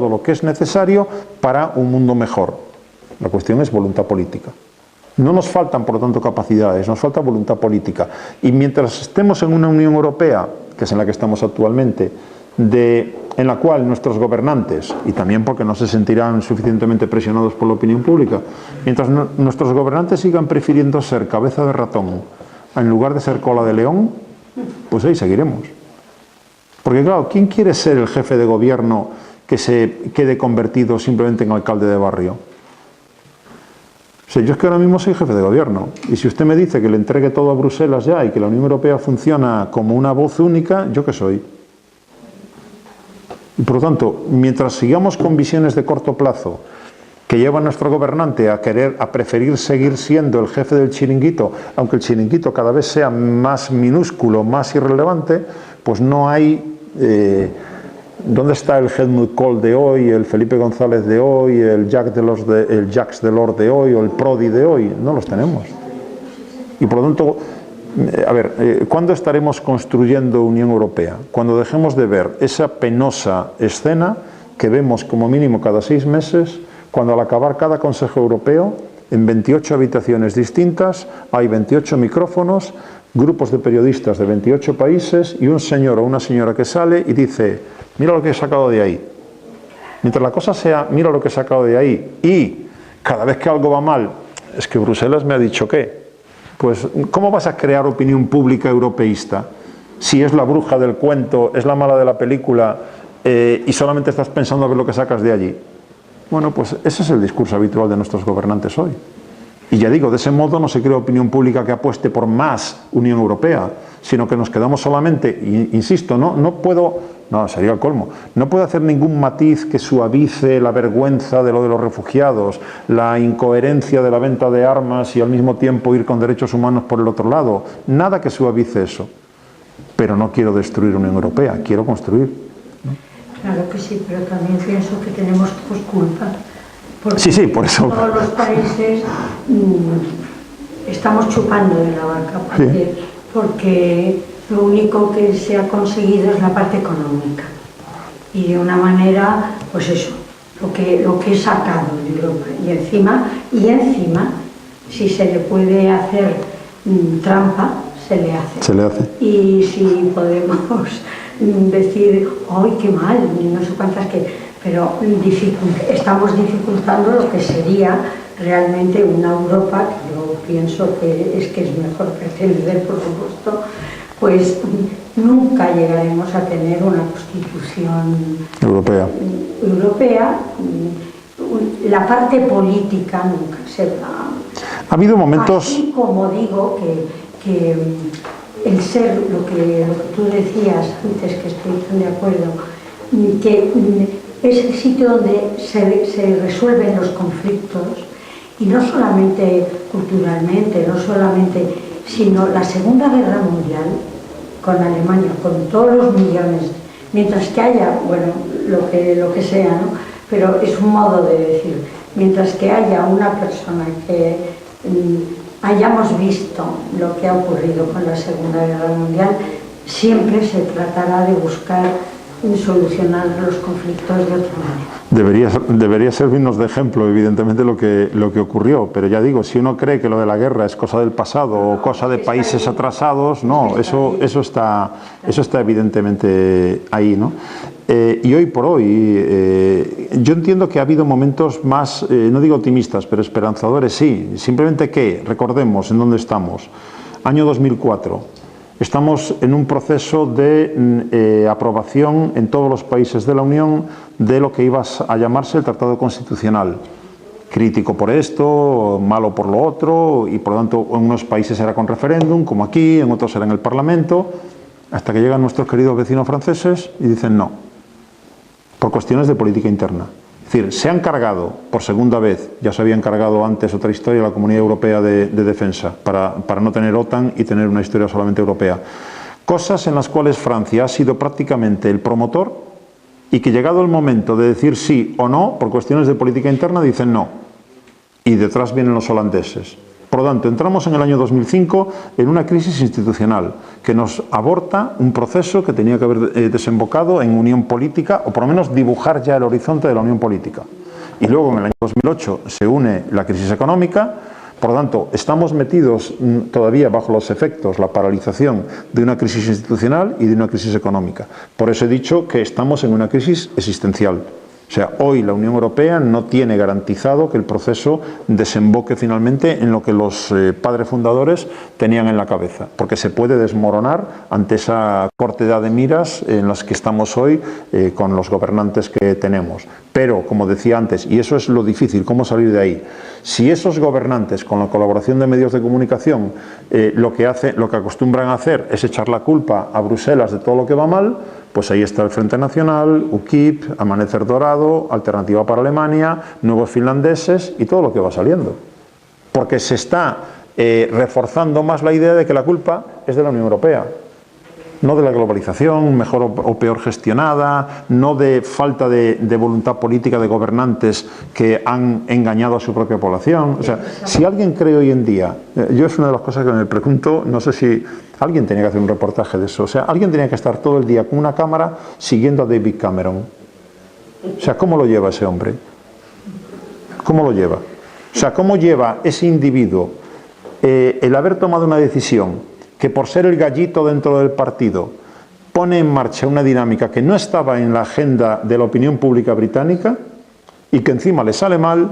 lo que es necesario para un mundo mejor. La cuestión es voluntad política. No nos faltan, por lo tanto, capacidades, nos falta voluntad política. Y mientras estemos en una Unión Europea, que es en la que estamos actualmente, en la cual nuestros gobernantes, y también porque no se sentirán suficientemente presionados por la opinión pública, mientras nuestros gobernantes sigan prefiriendo ser cabeza de ratón en lugar de ser cola de león, pues ahí seguiremos. Porque claro, ¿quién quiere ser el jefe de gobierno que se quede convertido simplemente en alcalde de barrio? O sea, yo es que ahora mismo soy jefe de gobierno, y si usted me dice que le entregue todo a Bruselas ya y que la Unión Europea funciona como una voz única, ¿yo qué soy? Y por lo tanto, mientras sigamos con visiones de corto plazo que llevan a nuestro gobernante a preferir seguir siendo el jefe del chiringuito, aunque el chiringuito cada vez sea más minúsculo, más irrelevante, pues no hay... ¿Dónde está el Helmut Kohl de hoy, el Felipe González de hoy, el Jacques Delors de hoy o el Prodi de hoy? No los tenemos. Y por lo tanto, a ver, ¿cuándo estaremos construyendo Unión Europea? Cuando dejemos de ver esa penosa escena que vemos como mínimo cada 6 meses, cuando al acabar cada Consejo Europeo, en 28 habitaciones distintas, hay 28 micrófonos, grupos de periodistas de 28 países y un señor o una señora que sale y dice: mira lo que he sacado de ahí. Mientras la cosa sea, mira lo que he sacado de ahí, y cada vez que algo va mal, es que Bruselas me ha dicho que, pues, ¿cómo vas a crear opinión pública europeísta? Si es la bruja del cuento, es la mala de la película, y solamente estás pensando a ver lo que sacas de allí. Bueno, pues ese es el discurso habitual de nuestros gobernantes hoy. Y ya digo, de ese modo no se crea opinión pública que apueste por más Unión Europea, sino que nos quedamos solamente, insisto, no, sería el colmo, no puedo hacer ningún matiz que suavice la vergüenza de lo de los refugiados, la incoherencia de la venta de armas y al mismo tiempo ir con derechos humanos por el otro lado, nada que suavice eso. Pero no quiero destruir Unión Europea, quiero construir. Claro que sí, pero también pienso que tenemos todos culpa. Porque sí, por eso. Todos los países estamos chupando de la vaca, porque lo único que se ha conseguido es la parte económica. Y de una manera, pues eso, lo que he sacado de Europa. Y encima, si se le puede hacer trampa, se le hace. Se le hace. Y si podemos decir, ¡ay, qué mal! No sé cuántas que... Pero estamos dificultando lo que sería realmente una Europa, que yo pienso que es mejor pertenecer, por supuesto, pues nunca llegaremos a tener una constitución europea. La parte política nunca se va. Ha habido momentos... Así como digo que el ser, lo que tú decías antes, que estoy tan de acuerdo, que es el sitio donde se resuelven los conflictos, y no solamente culturalmente, sino la Segunda Guerra Mundial con Alemania, con todos los millones, mientras que haya, bueno, lo que sea, ¿no? Pero es un modo de decir, mientras que haya una persona que hayamos visto lo que ha ocurrido con la Segunda Guerra Mundial, siempre se tratará de buscar solucionar los conflictos de otra manera. Debería servirnos de ejemplo, evidentemente, lo que ocurrió, pero ya digo, si uno cree que lo de la guerra es cosa del pasado o cosa de países atrasados, no, eso está evidentemente ahí, ¿no? Y hoy por hoy, yo entiendo que ha habido momentos más, no digo optimistas, pero esperanzadores sí, simplemente que recordemos en dónde estamos. Año 2004. Estamos en un proceso de aprobación en todos los países de la Unión de lo que iba a llamarse el Tratado Constitucional. crítico por esto, malo por lo otro, y por lo tanto en unos países era con referéndum, como aquí, en otros era en el Parlamento, hasta que llegan nuestros queridos vecinos franceses y dicen no, por cuestiones de política interna. Es decir, se han cargado por segunda vez, ya se habían cargado antes otra historia, la Comunidad Europea de Defensa, para no tener OTAN y tener una historia solamente europea. Cosas en las cuales Francia ha sido prácticamente el promotor y que llegado el momento de decir sí o no, por cuestiones de política interna, dicen no. Y detrás vienen los holandeses. Por lo tanto, entramos en el año 2005 en una crisis institucional que nos aborta un proceso que tenía que haber desembocado en unión política, o por lo menos dibujar ya el horizonte de la unión política. Y luego en el año 2008 se une la crisis económica. Por lo tanto, estamos metidos todavía bajo los efectos, la paralización de una crisis institucional y de una crisis económica. Por eso he dicho que estamos en una crisis existencial. O sea, hoy la Unión Europea no tiene garantizado que el proceso desemboque finalmente en lo que los padres fundadores tenían en la cabeza, porque se puede desmoronar ante esa cortedad de miras en las que estamos hoy con los gobernantes que tenemos. Pero, como decía antes, y eso es lo difícil, ¿cómo salir de ahí? Si esos gobernantes, con la colaboración de medios de comunicación, lo que acostumbran a hacer es echar la culpa a Bruselas de todo lo que va mal, pues ahí está el Frente Nacional, UKIP, Amanecer Dorado, Alternativa para Alemania, Nuevos Finlandeses y todo lo que va saliendo. Porque se está reforzando más la idea de que la culpa es de la Unión Europea. No de la globalización, mejor o peor gestionada, no de falta de voluntad política de gobernantes que han engañado a su propia población. O sea, si alguien cree hoy en día, yo es una de las cosas que me pregunto, no sé si alguien tenía que hacer un reportaje de eso, o sea, alguien tenía que estar todo el día con una cámara siguiendo a David Cameron. O sea, ¿cómo lo lleva ese hombre? ¿Cómo lo lleva? O sea, ¿cómo lleva ese individuo el haber tomado una decisión que por ser el gallito dentro del partido pone en marcha una dinámica que no estaba en la agenda de la opinión pública británica y que encima le sale mal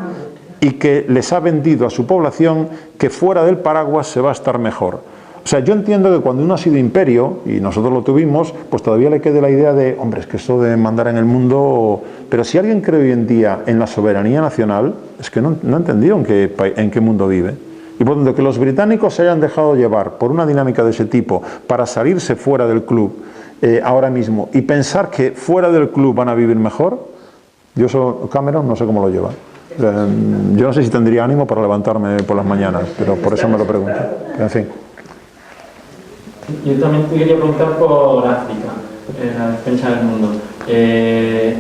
y que les ha vendido a su población que fuera del paraguas se va a estar mejor? O sea, yo entiendo que cuando uno ha sido imperio, y nosotros lo tuvimos, pues todavía le quede la idea de, hombre, es que eso de mandar en el mundo... Pero si alguien cree hoy en día en la soberanía nacional, es que no ha entendido en qué mundo vive. Y por lo tanto, que los británicos se hayan dejado llevar por una dinámica de ese tipo para salirse fuera del club ahora mismo y pensar que fuera del club van a vivir mejor, yo soy Cameron, no sé cómo lo lleva. Yo no sé si tendría ánimo para levantarme por las mañanas, pero por eso me lo pregunto. En fin. Yo también te quería preguntar por África, la defensa del mundo.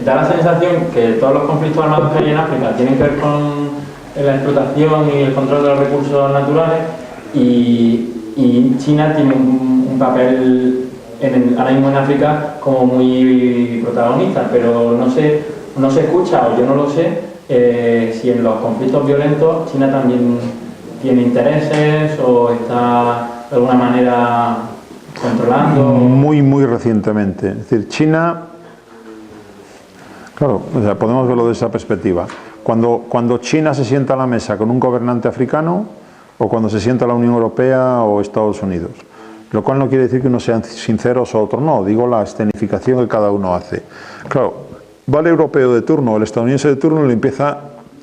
Da la sensación que todos los conflictos armados que hay en África tienen que ver con la explotación y el control de los recursos naturales, y China tiene un papel ahora mismo en África como muy protagonista, pero no se escucha, o yo no lo sé, si en los conflictos violentos China también tiene intereses o está de alguna manera controlando. Muy recientemente. Es decir, China, claro, o sea, podemos verlo desde esa perspectiva. Cuando China se sienta a la mesa con un gobernante africano, o cuando se sienta la Unión Europea o Estados Unidos. Lo cual no quiere decir que unos sean sinceros o otros no, digo la escenificación que cada uno hace. Claro, va el europeo de turno o el estadounidense de turno y le empieza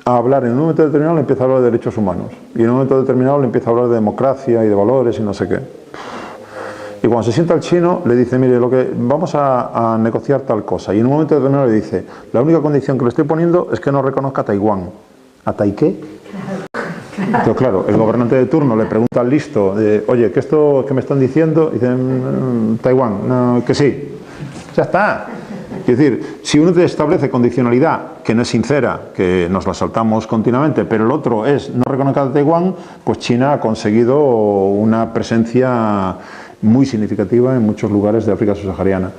a hablar, en un momento determinado le empieza a hablar de derechos humanos, y en un momento determinado le empieza a hablar de democracia y de valores y no sé qué. Y cuando se sienta el chino, le dice, mire, vamos a negociar tal cosa. Y en un momento determinado le dice, la única condición que le estoy poniendo es que no reconozca a Taiwán. ¿A Taipei? Pero claro, el gobernante de turno le pregunta al listo, oye, ¿qué esto que me están diciendo? Y dicen, Taiwán, no, que sí. Ya está. Es decir, si uno te establece condicionalidad que no es sincera, que nos la saltamos continuamente, pero el otro es no reconocer a Taiwán, pues China ha conseguido una presencia muy significativa en muchos lugares de África subsahariana.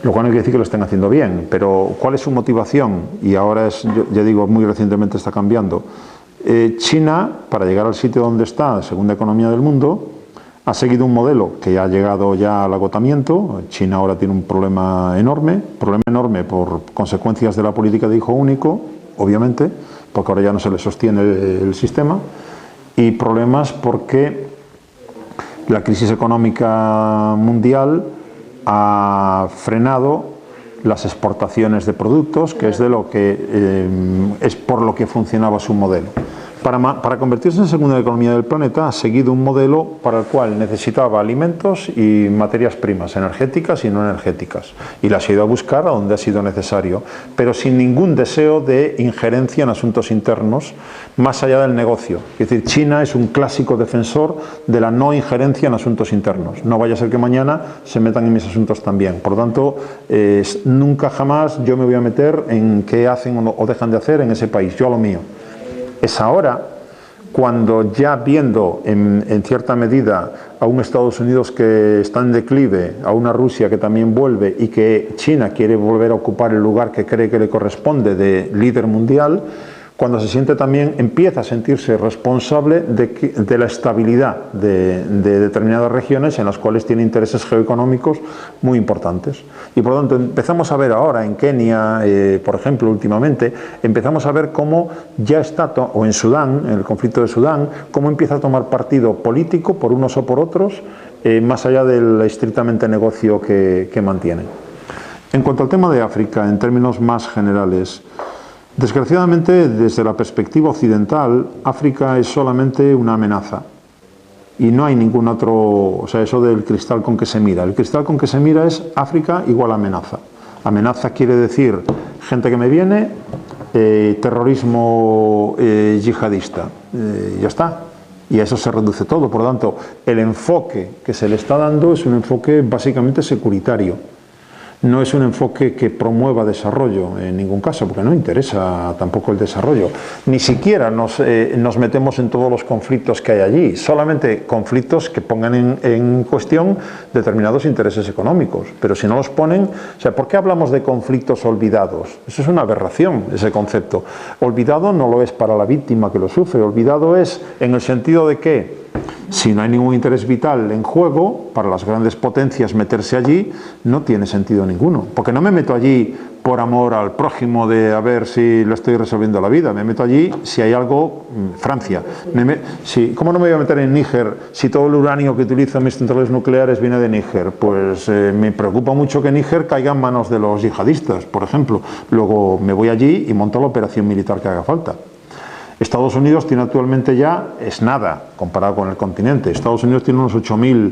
Lo cual no quiere decir que lo estén haciendo bien, pero ¿cuál es su motivación? Y ahora ya digo, muy recientemente está cambiando. China, para llegar al sitio donde está, segunda economía del mundo, ha seguido un modelo que ha llegado ya al agotamiento. China ahora tiene un problema enorme por consecuencias de la política de hijo único, obviamente, porque ahora ya no se le sostiene el sistema, y problemas porque la crisis económica mundial ha frenado las exportaciones de productos, que es de lo que es por lo que funcionaba su modelo. Para convertirse en segunda economía del planeta ha seguido un modelo para el cual necesitaba alimentos y materias primas, energéticas y no energéticas, y las ha ido a buscar a donde ha sido necesario, pero sin ningún deseo de injerencia en asuntos internos más allá del negocio. Es decir, China es un clásico defensor de la no injerencia en asuntos internos. No vaya a ser que mañana se metan en mis asuntos también. Por lo tanto, nunca jamás yo me voy a meter en qué hacen o dejan de hacer en ese país. Yo a lo mío. Es ahora cuando, ya viendo en cierta medida a un Estados Unidos que está en declive, a una Rusia que también vuelve y que China quiere volver a ocupar el lugar que cree que le corresponde de líder mundial, cuando se siente también, empieza a sentirse responsable de la estabilidad de determinadas regiones en las cuales tiene intereses geoeconómicos muy importantes. Y por lo tanto empezamos a ver ahora en Kenia, por ejemplo, últimamente, empezamos a ver cómo ya está, o en Sudán, en el conflicto de Sudán, cómo empieza a tomar partido político por unos o por otros, más allá del estrictamente negocio que mantienen. En cuanto al tema de África, en términos más generales, desgraciadamente, desde la perspectiva occidental, África es solamente una amenaza y no hay ningún otro, o sea, eso del cristal con que se mira. El cristal con que se mira es África igual a amenaza. Amenaza quiere decir gente que me viene, terrorismo yihadista, ya está. Y a eso se reduce todo. Por lo tanto, el enfoque que se le está dando es un enfoque básicamente securitario. No es un enfoque que promueva desarrollo en ningún caso, porque no interesa tampoco el desarrollo. Ni siquiera nos metemos en todos los conflictos que hay allí, solamente conflictos que pongan en cuestión determinados intereses económicos. Pero si no los ponen, o sea, ¿por qué hablamos de conflictos olvidados? Eso es una aberración, ese concepto. Olvidado no lo es para la víctima que lo sufre, olvidado es en el sentido de que si no hay ningún interés vital en juego, para las grandes potencias meterse allí no tiene sentido ninguno. Porque no me meto allí por amor al prójimo de a ver si le estoy resolviendo la vida. Me meto allí si hay algo, Francia. ¿Cómo no me voy a meter en Níger si todo el uranio que utilizan mis centrales nucleares viene de Níger? Pues me preocupa mucho que Níger caiga en manos de los yihadistas, por ejemplo. Luego me voy allí y monto la operación militar que haga falta. Estados Unidos tiene actualmente ya, es nada comparado con el continente. Estados Unidos tiene unos 8.000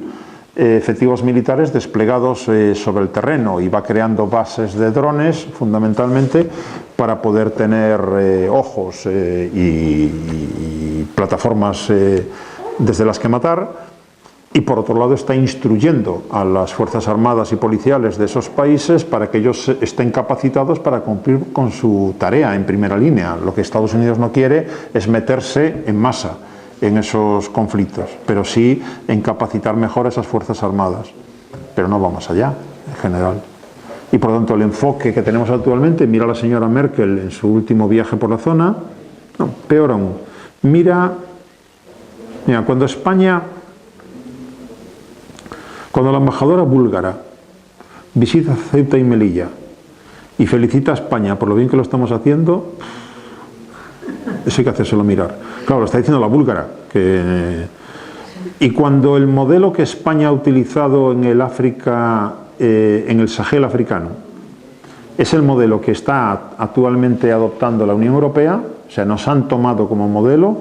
efectivos militares desplegados sobre el terreno y va creando bases de drones fundamentalmente para poder tener ojos y plataformas desde las que matar. Y por otro lado está instruyendo a las fuerzas armadas y policiales de esos países para que ellos estén capacitados para cumplir con su tarea en primera línea. Lo que Estados Unidos no quiere es meterse en masa en esos conflictos, pero sí en capacitar mejor a esas fuerzas armadas. Pero no va más allá, en general. Y por lo tanto el enfoque que tenemos actualmente, mira a la señora Merkel en su último viaje por la zona, no, peor aún, mira cuando la embajadora búlgara visita Ceuta y Melilla y felicita a España por lo bien que lo estamos haciendo, eso hay que hacérselo mirar. Claro, lo está diciendo la búlgara. Y cuando el modelo que España ha utilizado en el África, en el Sahel africano, es el modelo que está actualmente adoptando la Unión Europea, o sea, nos han tomado como modelo,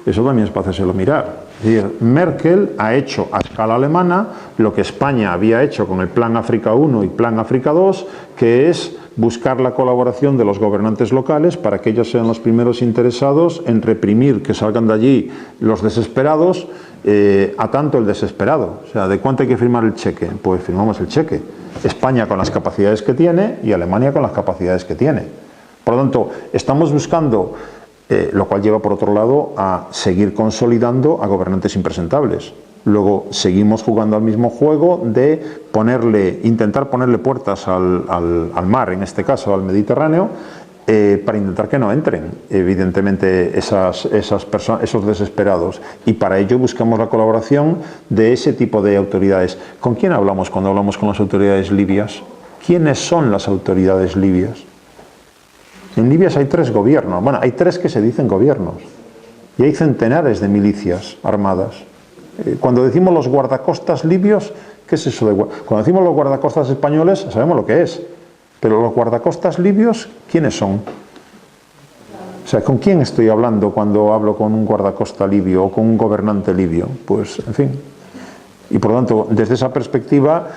eso también es para hacérselo mirar. Es decir, Merkel ha hecho a escala alemana lo que España había hecho con el Plan África 1 y Plan África 2, que es buscar la colaboración de los gobernantes locales para que ellos sean los primeros interesados en reprimir que salgan de allí los desesperados, a tanto el desesperado. O sea, ¿de cuánto hay que firmar el cheque? Pues firmamos el cheque. España con las capacidades que tiene y Alemania con las capacidades que tiene. Por lo tanto, estamos buscando... lo cual lleva por otro lado a seguir consolidando a gobernantes impresentables. Luego seguimos jugando al mismo juego de intentar ponerle puertas al mar, en este caso al Mediterráneo, para intentar que no entren, evidentemente, esos desesperados. Y para ello buscamos la colaboración de ese tipo de autoridades. ¿Con quién hablamos cuando hablamos con las autoridades libias? ¿Quiénes son las autoridades libias? En Libia hay 3 gobiernos, bueno, hay 3 que se dicen gobiernos, y hay centenares de milicias armadas. Cuando decimos los guardacostas libios, ¿qué es eso de cuando decimos los guardacostas españoles? Sabemos lo que es. Pero los guardacostas libios, ¿quiénes son? O sea, ¿con quién estoy hablando cuando hablo con un guardacosta libio o con un gobernante libio? Pues, en fin. Y por lo tanto, desde esa perspectiva,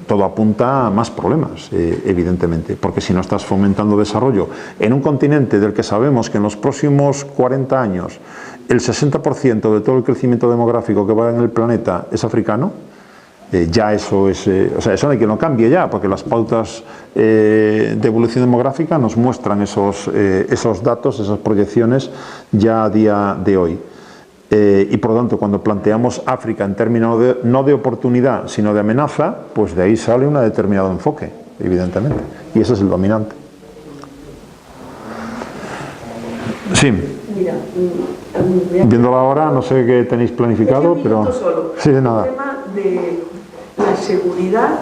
todo apunta a más problemas, evidentemente, porque si no estás fomentando desarrollo en un continente del que sabemos que en los próximos 40 años el 60% de todo el crecimiento demográfico que va en el planeta es africano, ya eso es, o sea, eso no hay que no cambie ya, porque las pautas de evolución demográfica nos muestran esos datos, esas proyecciones ya a día de hoy. Y por lo tanto, cuando planteamos África en términos no de oportunidad, sino de amenaza, pues de ahí sale un determinado enfoque, evidentemente, y ese es el dominante. Sí. Mira, viéndolo ahora, no sé qué tenéis planificado, pero... Solo. Sí, de nada. El tema de la seguridad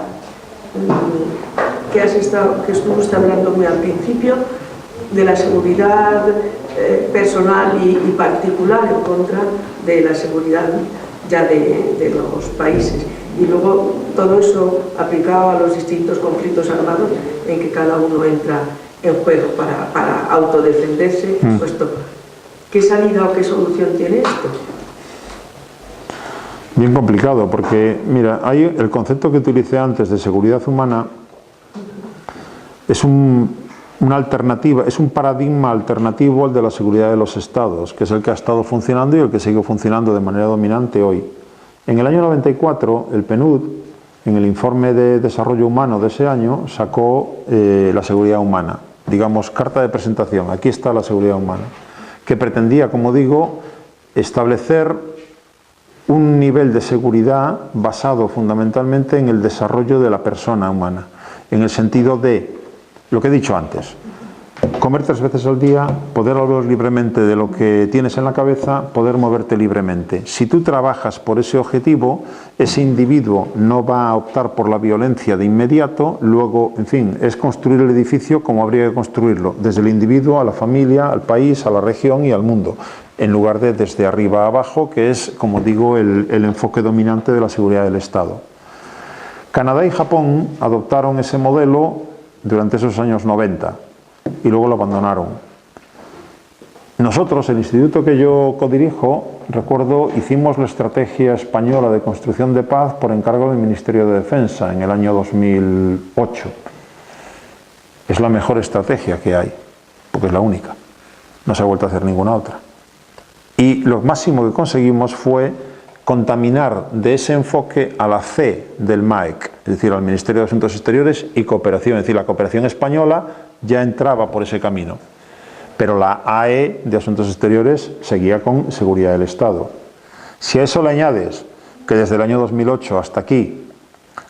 que estuviste hablando muy al principio, de la seguridad personal y particular en contra de la seguridad ya de los países. Y luego todo eso aplicado a los distintos conflictos armados en que cada uno entra en juego para autodefenderse. Puesto, ¿qué salida o qué solución tiene esto? Bien complicado, porque mira, hay el concepto que utilicé antes de seguridad humana es una alternativa, es un paradigma alternativo al de la seguridad de los estados, que es el que ha estado funcionando y el que sigue funcionando de manera dominante hoy. En el año 94, el PNUD, en el informe de desarrollo humano de ese año, sacó la seguridad humana, digamos, carta de presentación, aquí está la seguridad humana, que pretendía, como digo, establecer un nivel de seguridad basado fundamentalmente en el desarrollo de la persona humana, en el sentido de lo que he dicho antes: comer 3 veces al día, poder hablar libremente de lo que tienes en la cabeza, poder moverte libremente. Si tú trabajas por ese objetivo, ese individuo no va a optar por la violencia de inmediato, luego, en fin, es construir el edificio como habría que construirlo, desde el individuo a la familia, al país, a la región y al mundo, en lugar de desde arriba a abajo, que es, como digo, el enfoque dominante de la seguridad del Estado. Canadá y Japón adoptaron ese modelo durante esos años 90 y luego lo abandonaron. Nosotros, el instituto que yo codirijo, recuerdo, hicimos la estrategia española de construcción de paz por encargo del Ministerio de Defensa en el año 2008. Es la mejor estrategia que hay, porque es la única. No se ha vuelto a hacer ninguna otra. Y lo máximo que conseguimos fue contaminar de ese enfoque a la C del MAEC, es decir, al Ministerio de Asuntos Exteriores y Cooperación, es decir, la cooperación española ya entraba por ese camino, pero la AE de Asuntos Exteriores seguía con seguridad del Estado. Si a eso le añades que desde el año 2008 hasta aquí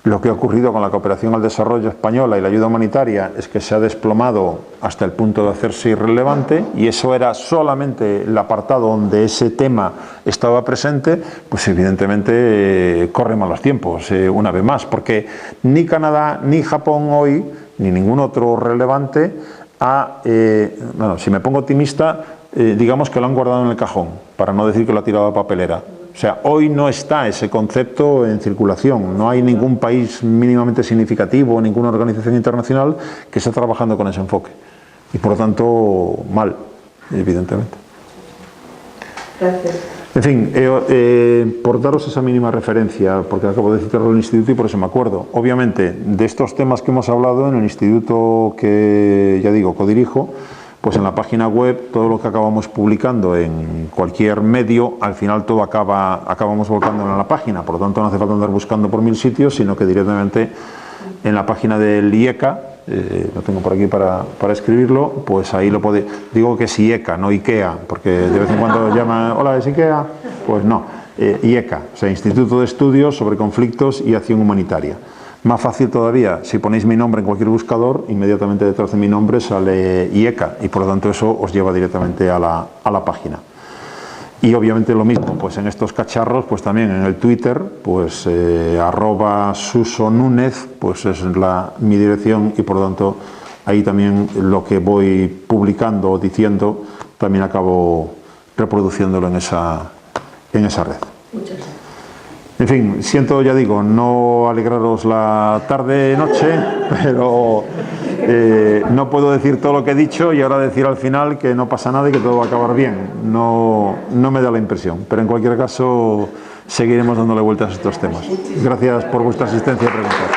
lo que ha ocurrido con la cooperación al desarrollo española y la ayuda humanitaria es que se ha desplomado hasta el punto de hacerse irrelevante, y eso era solamente el apartado donde ese tema estaba presente, pues evidentemente corre malos tiempos una vez más, porque ni Canadá ni Japón hoy, ni ningún otro relevante, bueno, si me pongo optimista, digamos que lo han guardado en el cajón, para no decir que lo ha tirado a papelera. O sea, hoy no está ese concepto en circulación, no hay ningún país mínimamente significativo, ninguna organización internacional que esté trabajando con ese enfoque. Y por lo tanto, mal, evidentemente. Gracias. En fin, por daros esa mínima referencia, porque acabo de citarlo en el instituto y por eso me acuerdo. Obviamente, de estos temas que hemos hablado en el instituto que, ya digo, codirijo, pues en la página web, todo lo que acabamos publicando en cualquier medio, al final todo acabamos volcándolo en la página. Por lo tanto, no hace falta andar buscando por 1000 sitios, sino que directamente en la página del IECA, lo tengo por aquí para escribirlo, pues ahí lo podéis. Digo que es IECA, no IKEA, porque de vez en cuando llaman, hola, ¿es IKEA? Pues no, IECA, o sea, Instituto de Estudios sobre Conflictos y Acción Humanitaria. Más fácil todavía, si ponéis mi nombre en cualquier buscador, inmediatamente detrás de mi nombre sale IECA, y por lo tanto eso os lleva directamente a la página. Y obviamente lo mismo, pues en estos cacharros, pues también en el Twitter, pues @susonúnez, pues es mi dirección, y por lo tanto ahí también lo que voy publicando o diciendo, también acabo reproduciéndolo en esa red. Muchas gracias. En fin, siento, ya digo, no alegraros la tarde-noche, pero no puedo decir todo lo que he dicho y ahora decir al final que no pasa nada y que todo va a acabar bien. No me da la impresión, pero en cualquier caso seguiremos dándole vueltas a estos temas. Gracias por vuestra asistencia y preguntas.